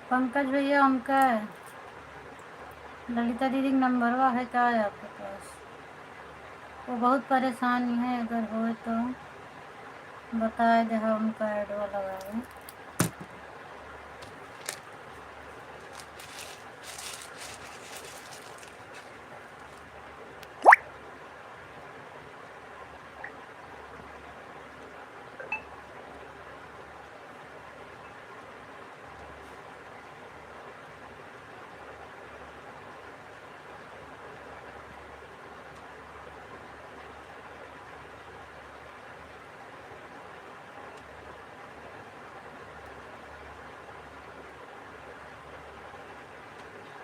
पंकज भैया उनका ललिता दीदी का नंबरवा है क्या है आपके पास? वो बहुत परेशानी है, अगर हो तो बताए दे, हम उनका एडवा लगाए।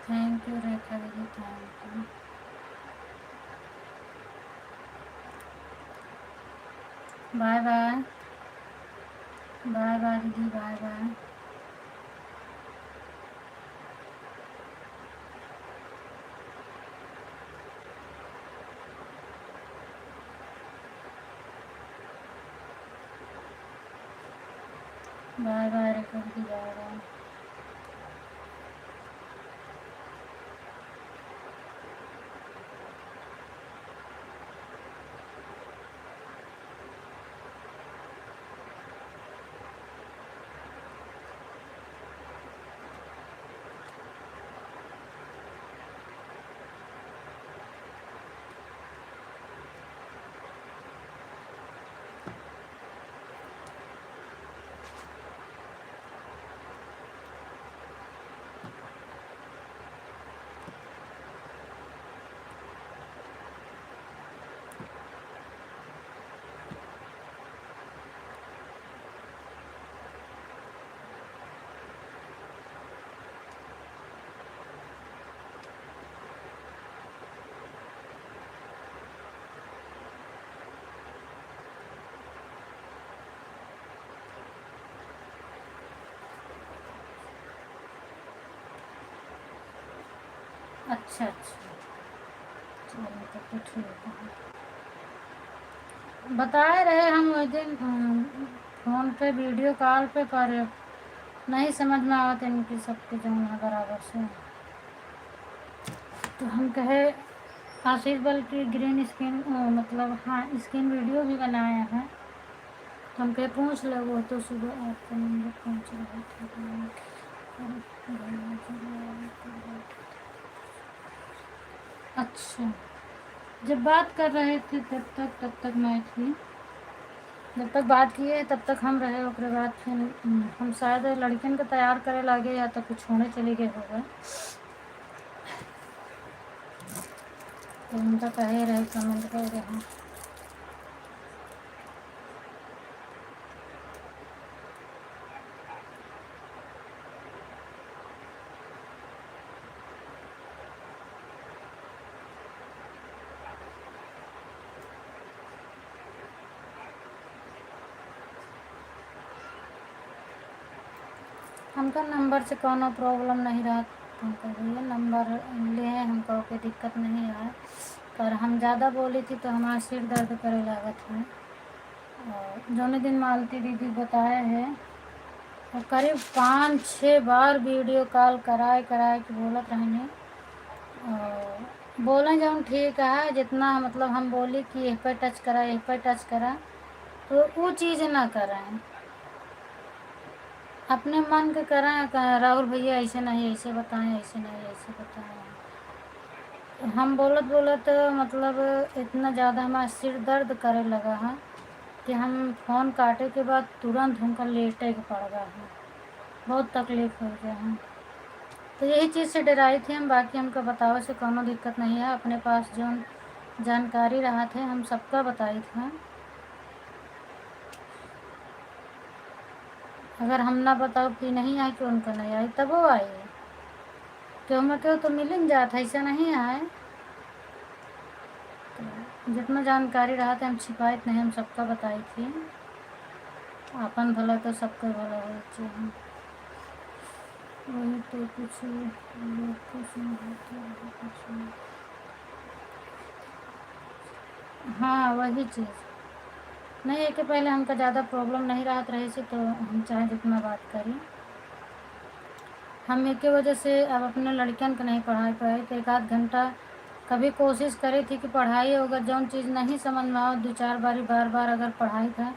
थैंक यू रेखा दीदी, thank you. Bye bye, bye bye दीदी, bye bye. Bye bye Rekha दीदी, बाय बाय। अच्छा अच्छा, चलो तब तो ठीक है। बताए रहे हम उस दिन फ़ोन पे वीडियो कॉल पे, पर नहीं समझ में आवत इनकी सबके जो है बराबर से, तो हम कहे आशीष बल्कि ग्रीन स्क्रीन मतलब हाँ स्क्रीन वीडियो भी बनाया है, तो हम कहे पूछ लो। वो तो सुबह आपका नंबर पहुँच रहा था। अच्छा, जब बात कर रहे थे तब तक मैं थी, जब तक बात किए तब तक हम रहे, ओकरे बाद फिर हम शायद लड़कियन के तैयार करे लागे या तो कुछ होने चले गए होगा, तो उनका कहे रहे कमेंट कर रहे। हमका नंबर से कोनो प्रॉब्लम नहीं रहा, हमको भैया नंबर ले हमको कोई दिक्कत नहीं है, पर हम ज़्यादा बोली थी तो हमारा सिर दर्द करे लागत है। और जौने दिन मालती दीदी बताए हैं, और करीब 5-6 बार वीडियो कॉल कराए कराए के बोलत रहने, और बोलें जौन ठीक है, जितना मतलब हम बोली कि यह पर टच करा यह पर टच करा, तो वो चीज़ ना करें, अपने मन के करें। राहुल भैया ऐसे नहीं ऐसे बताएं, ऐसे नहीं ऐसे बताएं। हम बोलत बोलत मतलब इतना ज़्यादा हमारा सिर दर्द करे लगा है कि हम फ़ोन काटे के बाद तुरंत हमको लेटे के पड़ गया है, बहुत तकलीफ़ हो गया है। तो यही चीज़ से डराई थी हम, बाकी हमको बतावे से कोनो दिक्कत नहीं है, अपने पास जो जानकारी रहा थे हम सबका बताई था। अगर हम ना बताओ कि नहीं आई कि उनको नहीं आई, तब वो आई, क्यों में क्यों तो मिल ही जाता, ऐसा नहीं आए। तो जितना जानकारी रहा था हम छिपाइत नहीं, हम सबका बताई थी, अपन भला तो सबका भला हो चाहिए। वही तो कुछ लोग को समझाते हैं, कुछ नहीं। हाँ वही चीज़ नहीं है कि पहले हमका ज़्यादा प्रॉब्लम नहीं रहत रहे से, तो हम चाहे जितना बात करें, हम एक वजह से अब अपने लड़कियन को नहीं पढ़ा पाए, तो 1-आध घंटा कभी कोशिश करी थी कि पढ़ाई अगर जौन चीज़ नहीं समझ में आओ 2-4 बारी बार बार अगर पढ़ाई था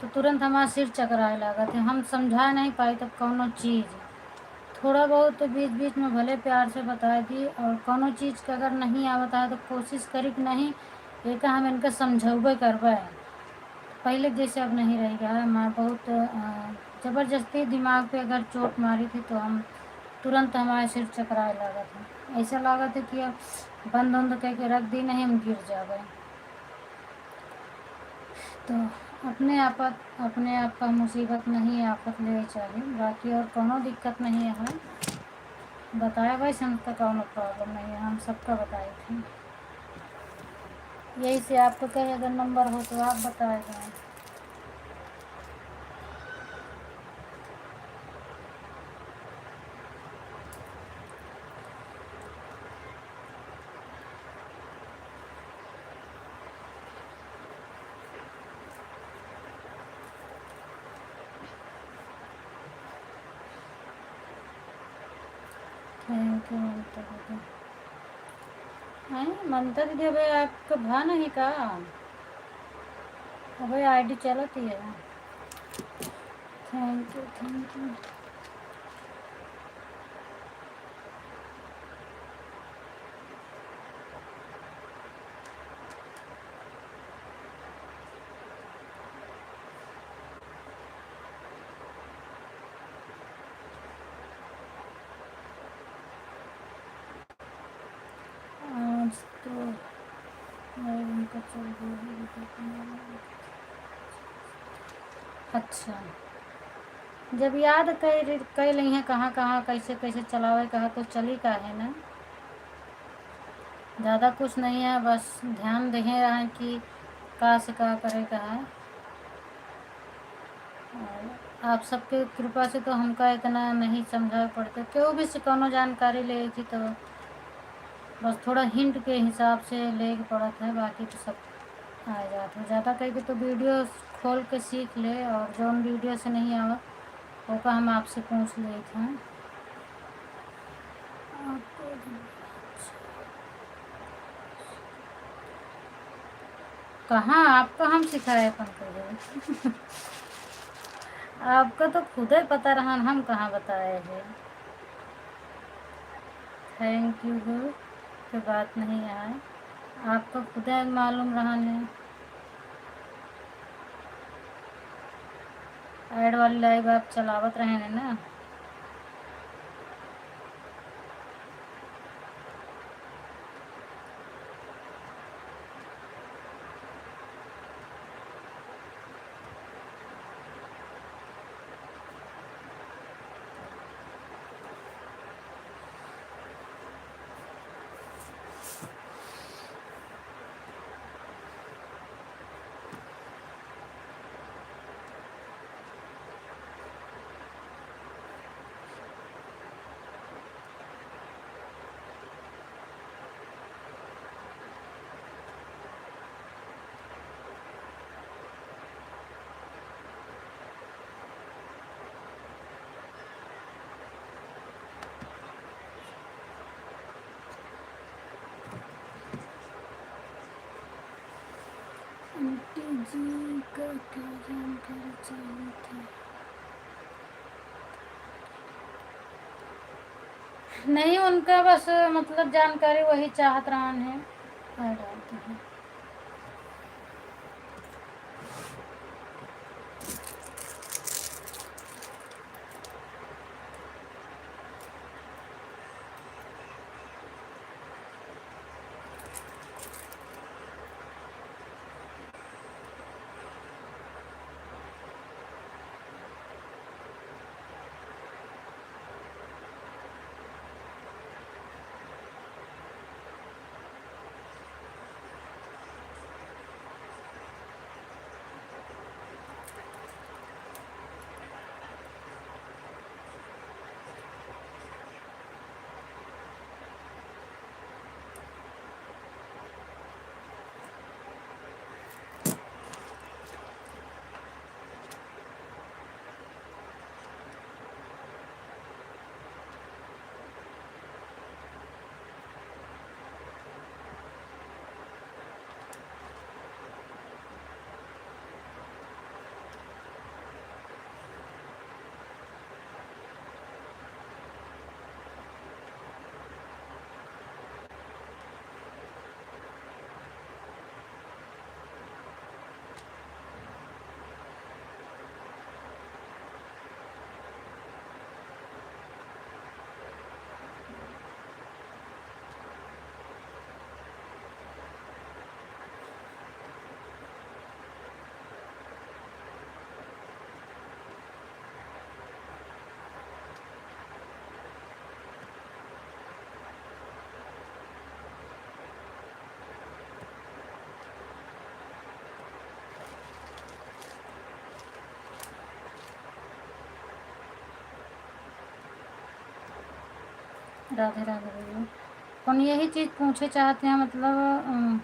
तो तुरंत हमारा सिर चकराए लागत है, हम समझा नहीं पाई तब कौनो चीज़, थोड़ा बहुत तो बीच बीच में भले प्यार से बताई थी, और कोनो चीज़ का अगर नहीं आवता है तो कोशिश करी कि नहीं एक हम इनका समझौबे करबे, पहले जैसे अब नहीं रह गया है। मैं बहुत ज़बरदस्ती दिमाग पे अगर चोट मारी थी तो हम तुरंत हमारे सिर चकराए लागत है, ऐसा लागत है कि अब बंद बंद कह के रख दी नहीं हम गिर जावे। तो अपने आप का मुसीबत नहीं आफत ले चाहिए, बाकी और कोनो दिक्कत नहीं है, बताया वैसे हमका कोनो प्रॉब्लम नहीं है, हम सबका बताए थे। यही से आपको कहे अगर नंबर हो तो आप बताएगा। थैंक यू ममता दीदी। हैं ममता दीदी अबे आपका भा नहीं का, अबे आईडी चलती है। Thank you thank you. आज तो मैं उनका चल गया है। अच्छा, जब याद कई ली हैं कहाँ कहाँ कैसे कैसे चलावे कहा तो चली का है ना, ज़्यादा कुछ नहीं है, बस ध्यान दे रहे कि का से का करे का है, और आप सबके कृपा से तो हमका इतना नहीं समझा पड़ता, क्यों भी से कोनो जानकारी ले थी तो बस थोड़ा हिंट के हिसाब से ले के पड़ा था, बाकी तो सब आ जाता है। ज़्यादा कह के तो वीडियो खोल के सीख ले, और जौन वीडियो से नहीं आवा वो का हम आपसे पूछ ले थे। कहाँ आपका हम सिखाए पंकज आपका तो खुद ही पता रहा, हम कहाँ बताए हैं। Thank you. कोई बात नहीं है। आपको खुद मालूम रहन है, ऐड वाली लाइव आप चलावत रहे हैं ना। आंटी जी का क्या जानकारी चाहिए थी? नहीं, उनका बस मतलब जानकारी वही चाहत रहन है, डालते हैं। राधे राधे भैया। कौन यही चीज़ पूछे चाहते हैं, मतलब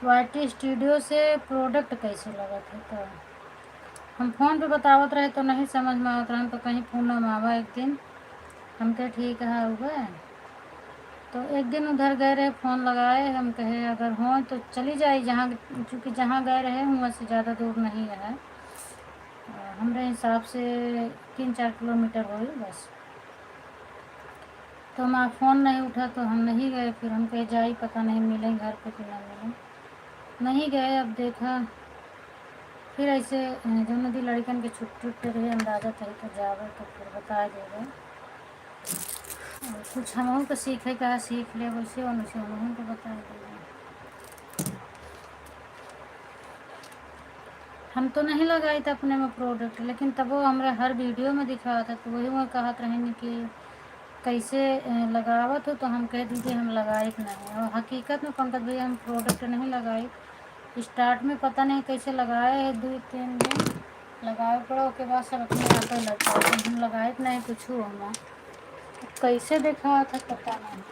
वाईटी स्टूडियो से प्रोडक्ट कैसे लगा थे? तो हम फ़ोन पे बतावत रहे तो नहीं समझ में आवत रहा, तो कहीं पूनम आवा एक दिन, हम कहे ठीक है हुआ। तो एक दिन उधर गए रहे, फ़ोन लगाए, हम कहे अगर हो तो चली जाए, जहाँ चूँकि जहाँ गए रहे वहाँ से ज़्यादा दूर नहीं है, हमारे हिसाब से 3-4 किलोमीटर हो बस। तो हमारा फ़ोन नहीं उठा तो हम नहीं गए, फिर हम कहे जाई पता नहीं मिलें घर पे कि ना मिलें, नहीं गए। अब देखा फिर ऐसे जो नदी लड़कन के छुट्टी उट्टी रही, अंदाज़ा तही तो जावे तो फिर बता देगा। और कुछ हमहू को सीखे का सीख ले, वैसे वैसे हमहू को बता देगा। हम तो नहीं लगाई था अपने में प्रोडक्ट, लेकिन तब वो हमारे हर वीडियो में दिखा था, तो वही वहाँ कहत रहेंगे कि कैसे लगावत हो, तो हम कह दीजिए हम लगाए नहीं। और हकीकत में पंकज भैया हम प्रोडक्ट नहीं लगाए, स्टार्ट में पता नहीं कैसे लगाए है, 2-3 दिन लगाए पड़ो के बाद सब अपने आप ही लग गए, हम लगाए नहीं कुछ हम कैसे देखा था पता नहीं।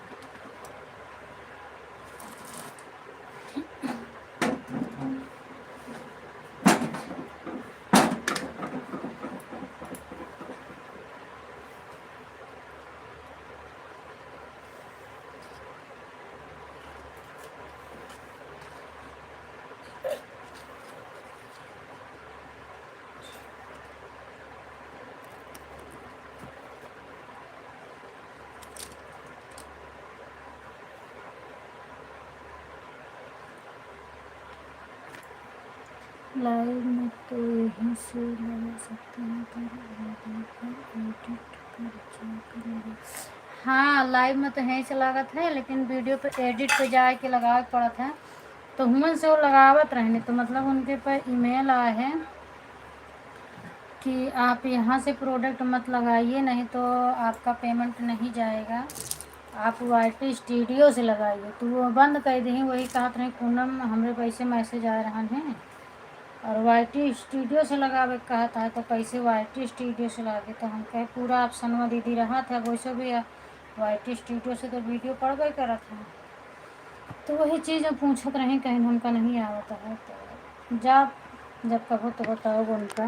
लाइव में तो यहीं से लगा सकते हैं पर एडिट पर क्या करेंगे। हाँ लाइव में तो यहीं से लागत है, लेकिन वीडियो पे एडिट पे जाए के लगावे के पड़त है। तो हुमन से वो लगावत रहने, तो मतलब उनके पर ईमेल आए हैं कि आप यहाँ से प्रोडक्ट मत लगाइए, नहीं तो आपका पेमेंट नहीं जाएगा, आप वाईटी स्टूडियो से लगाइए। तो वो बंद कर दी। वही कहा रहे पूनम हमरे पैसे मैसेज आ रहा है और वाईटी स्टूडियो से लगावे कहा था, तो कैसे वाईटी स्टूडियो से लगे। तो हम कहे पूरा ऑप्शन दीदी रहा था, वैसे भी वाईटी स्टूडियो से तो वीडियो पड़ गई करा था। तो वही चीज़ अब पूछत रहे, कहीं उनका नहीं आवता है। तो जब कहो तो बताओगे उनका,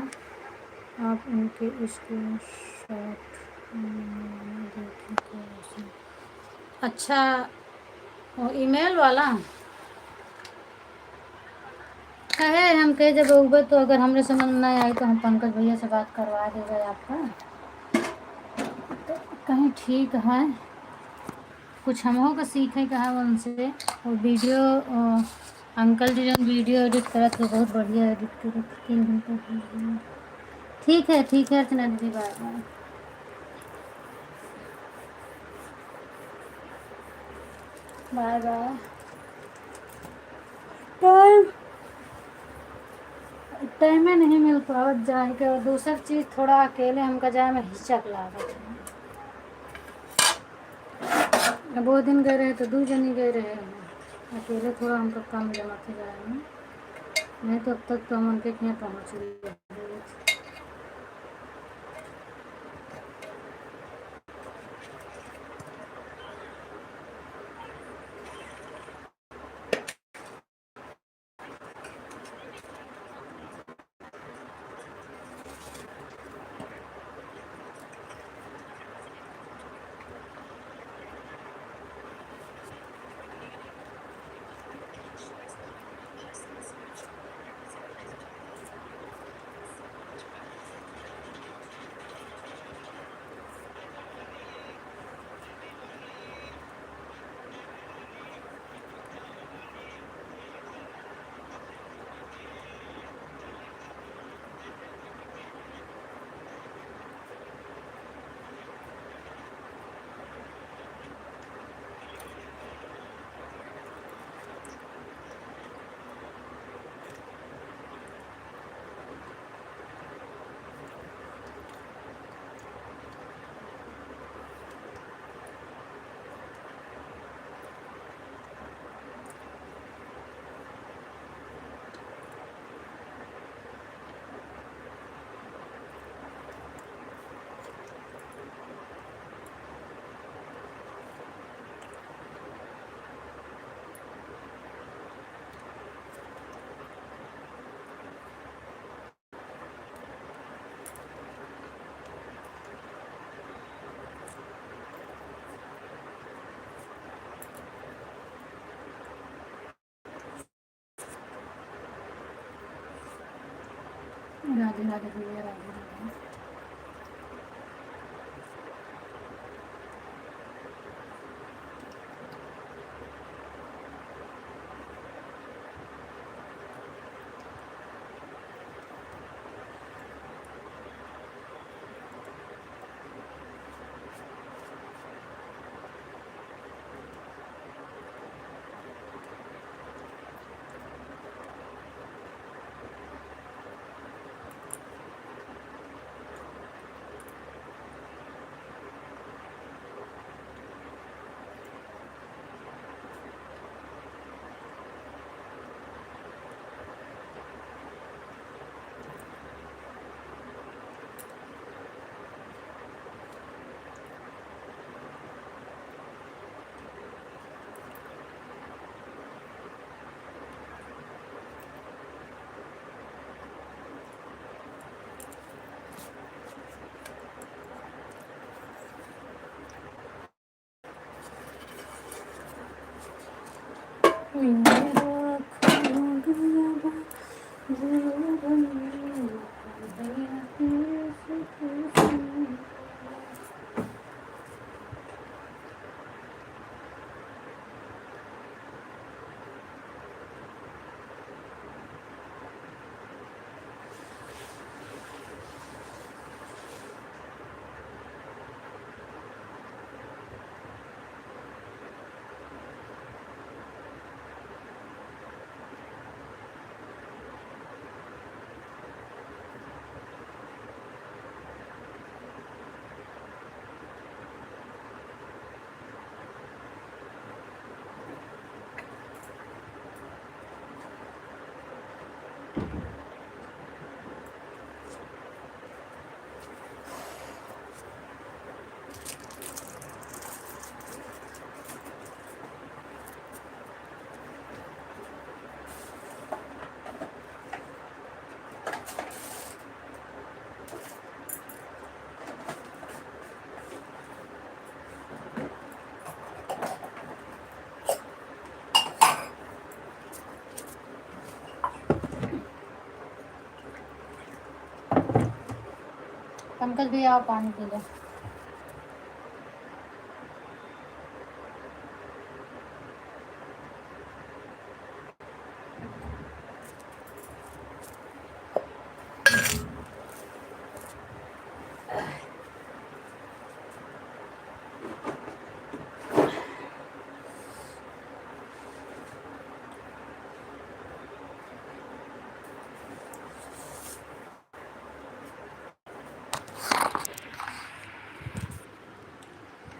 आप उनके स्क्रीन शॉट देखें तो ऐसे। अच्छा वो ईमेल वाला कहे, हम कहे जब उबर तो अगर हमरे समझ में नहीं आई तो हम पंकज भैया से बात करवा देंगे आपका। तो कहीं ठीक है, कुछ हमहो का सीखे कहा उनसे। वो वीडियो अंकल जी जो वीडियो एडिट करा थे बहुत बढ़िया एडिट करे, 3 घंटे वीडियो। ठीक है अर्चना दीदी, bye bye. Bye bye. Time टाइमे नहीं मिल पावत जाए के, और दूसर चीज़ थोड़ा अकेले हमका जाए में हिचक लागत है। अब वो दिन गए रहे तो 2 जनी गए रहे हैं, अकेले थोड़ा हमको कम जमा थे जाए में, नहीं तो अब तक तो हम उनके यहाँ पहुँच गए। राधे राधे भैया, राधे राधे। पंकज भैया आप पानी पी लो।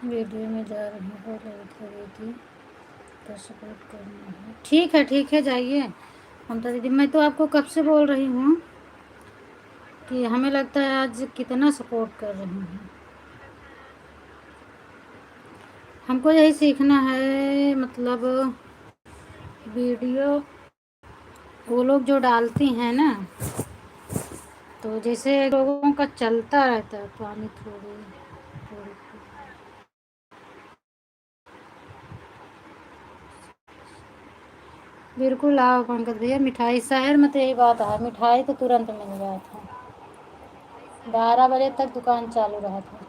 वीडियो में जा रही हो दीदी तो सपोर्ट करना है। ठीक है जाइए ममता दीदी। मैं तो आपको कब से बोल रही हूँ कि हमें लगता है आज कितना सपोर्ट कर रही हैं। हमको यही सीखना है, मतलब वीडियो वो लोग जो डालती हैं ना, तो जैसे लोगों का चलता रहता है पानी थोड़ी थोड़ी। बिल्कुल आओ पंकज भैया। मिठाई शहर में तो यही बात है, मिठाई तो तुरंत मिल रहा था। 12 बजे तक दुकान चालू रहा था।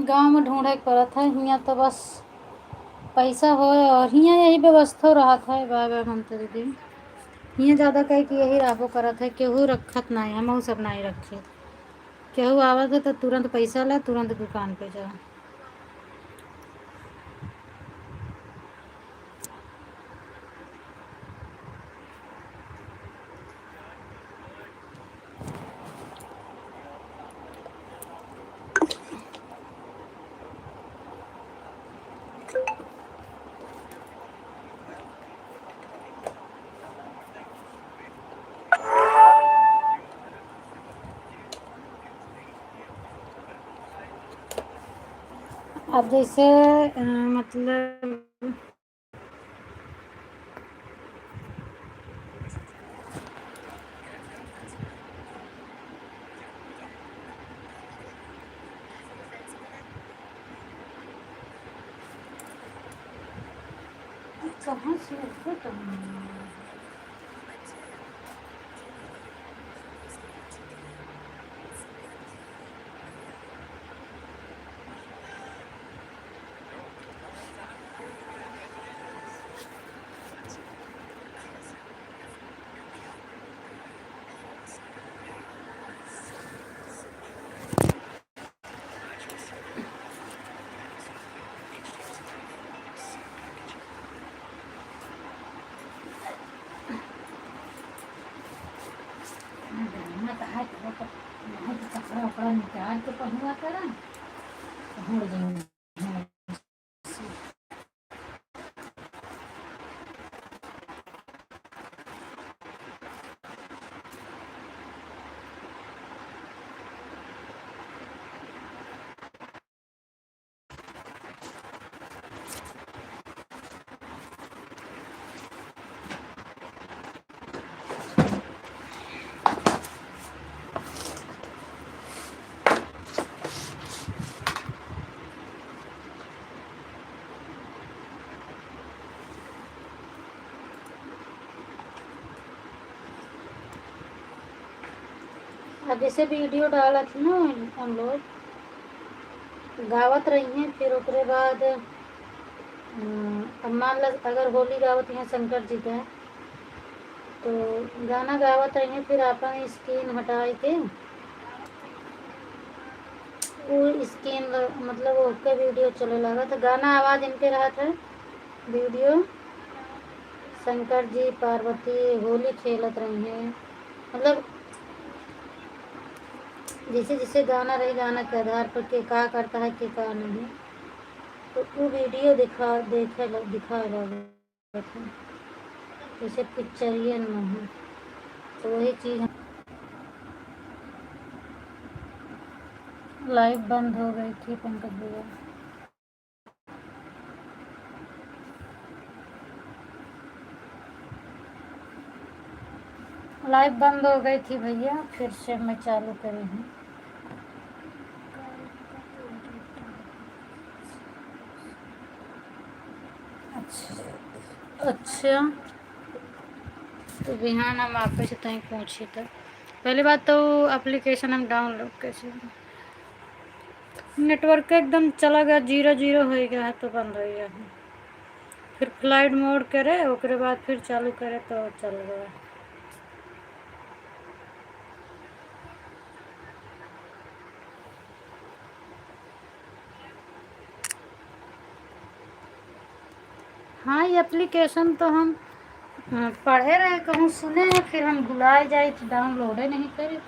गांव में ढूंढे पड़त है, हियाँ तो बस पैसा हो और हियाँ यही व्यवस्था रहा था। बाबा ममता दीदी हियाँ ज़्यादा कह कि यही राबो करत है, केहू रखत नहीं, हम सब नहीं रखे। केहू आवत है तो तुरंत पैसा ला, तुरंत दुकान पे जा। अब जैसे मतलब कहाँ से उठे कहाँ। कपड़ा उपड़ा निकाल के पहुँचा करा ढूंढ जाऊँगी। अब जैसे वीडियो डाला थी ना हम लोग गावत रही हैं, फिर उसके बाद अब मान लो अगर होली गावत हैं शंकर जी का, तो गाना गावत रही हैं, फिर अपन स्क्रीन हटाए के वो स्क्रीन मतलब उसका वीडियो चले लगा था। गाना आवाज़ इनके रहा था, वीडियो शंकर जी पार्वती होली खेलत रही हैं। मतलब जैसे जैसे गाना रहे, गाना के आधार पर के का करता है के का नहीं, तो वो वीडियो दिखा लगा था जैसे पिक्चरियन में है। तो वही चीज़ लाइव बंद हो गई थी पंकज भैया। लाइव बंद हो गई थी भैया, फिर से मैं चालू करी हूँ। अच्छा अच्छा, तो बिहान हम आपे से तहीं पूछी तो पहली बात तो एप्लीकेशन हम डाउनलोड कैसे, नेटवर्क एकदम चला गया, जीरो जीरो हो गया है तो बंद हो गया है। फिर फ्लाइट मोड करे ओकरे बाद फिर चालू करे तो चल गया। हाँ, ये एप्लीकेशन तो हम पढ़े रहे, कहूँ सुने हैं, फिर हम भुलाए जाए तो डाउनलोड ही नहीं करे।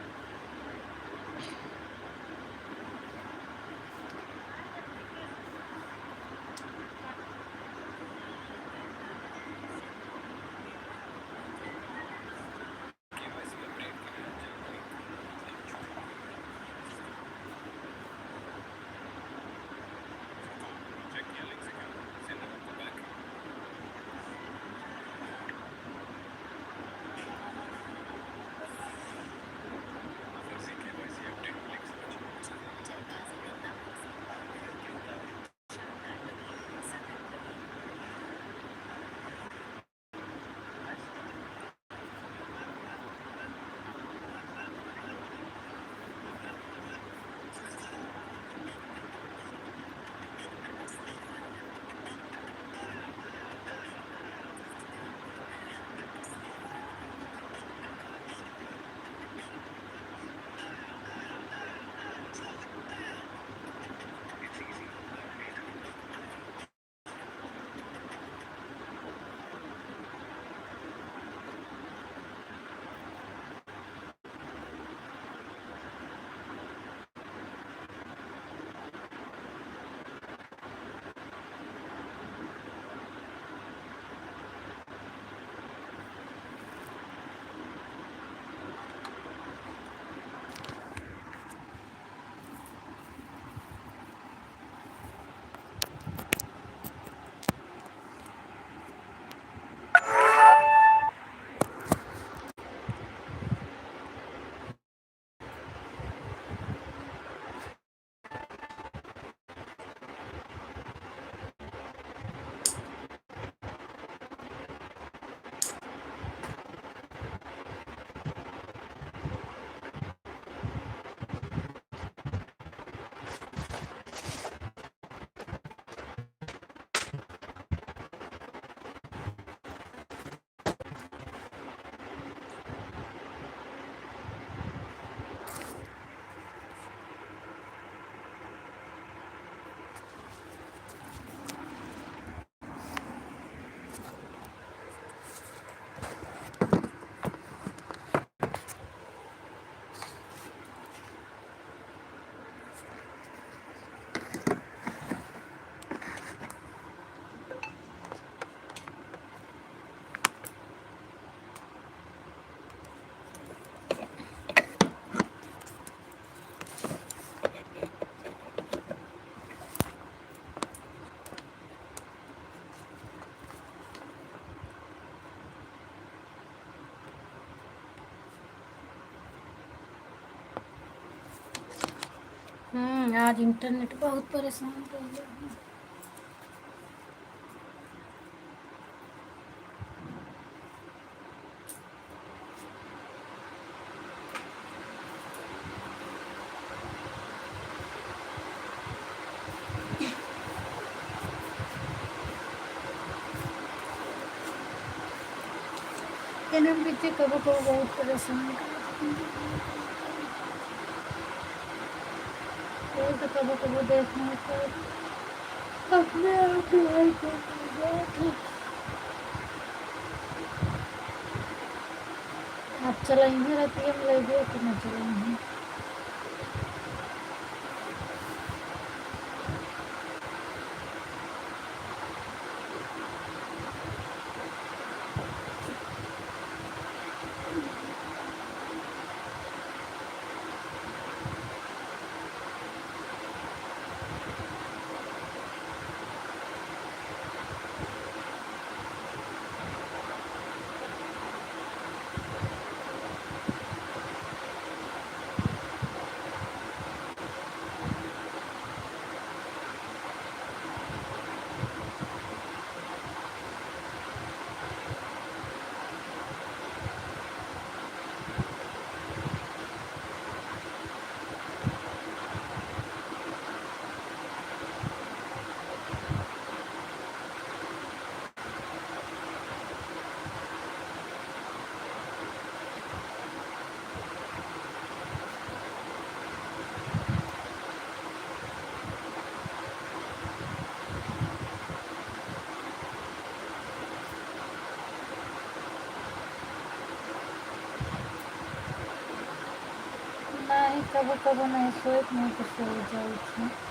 आज इंटरनेट बहुत परेशान कर दिया है। एनएम पीछे कबो कबो बहुत परेशान कर, तो कबो कबो देखने को अपने आप ही भाई को आप चलाएंगे रहती है, हम लगे कि न चलाएंगे। नहीं कबो कबो नहीं सोए नहीं तो सो जाए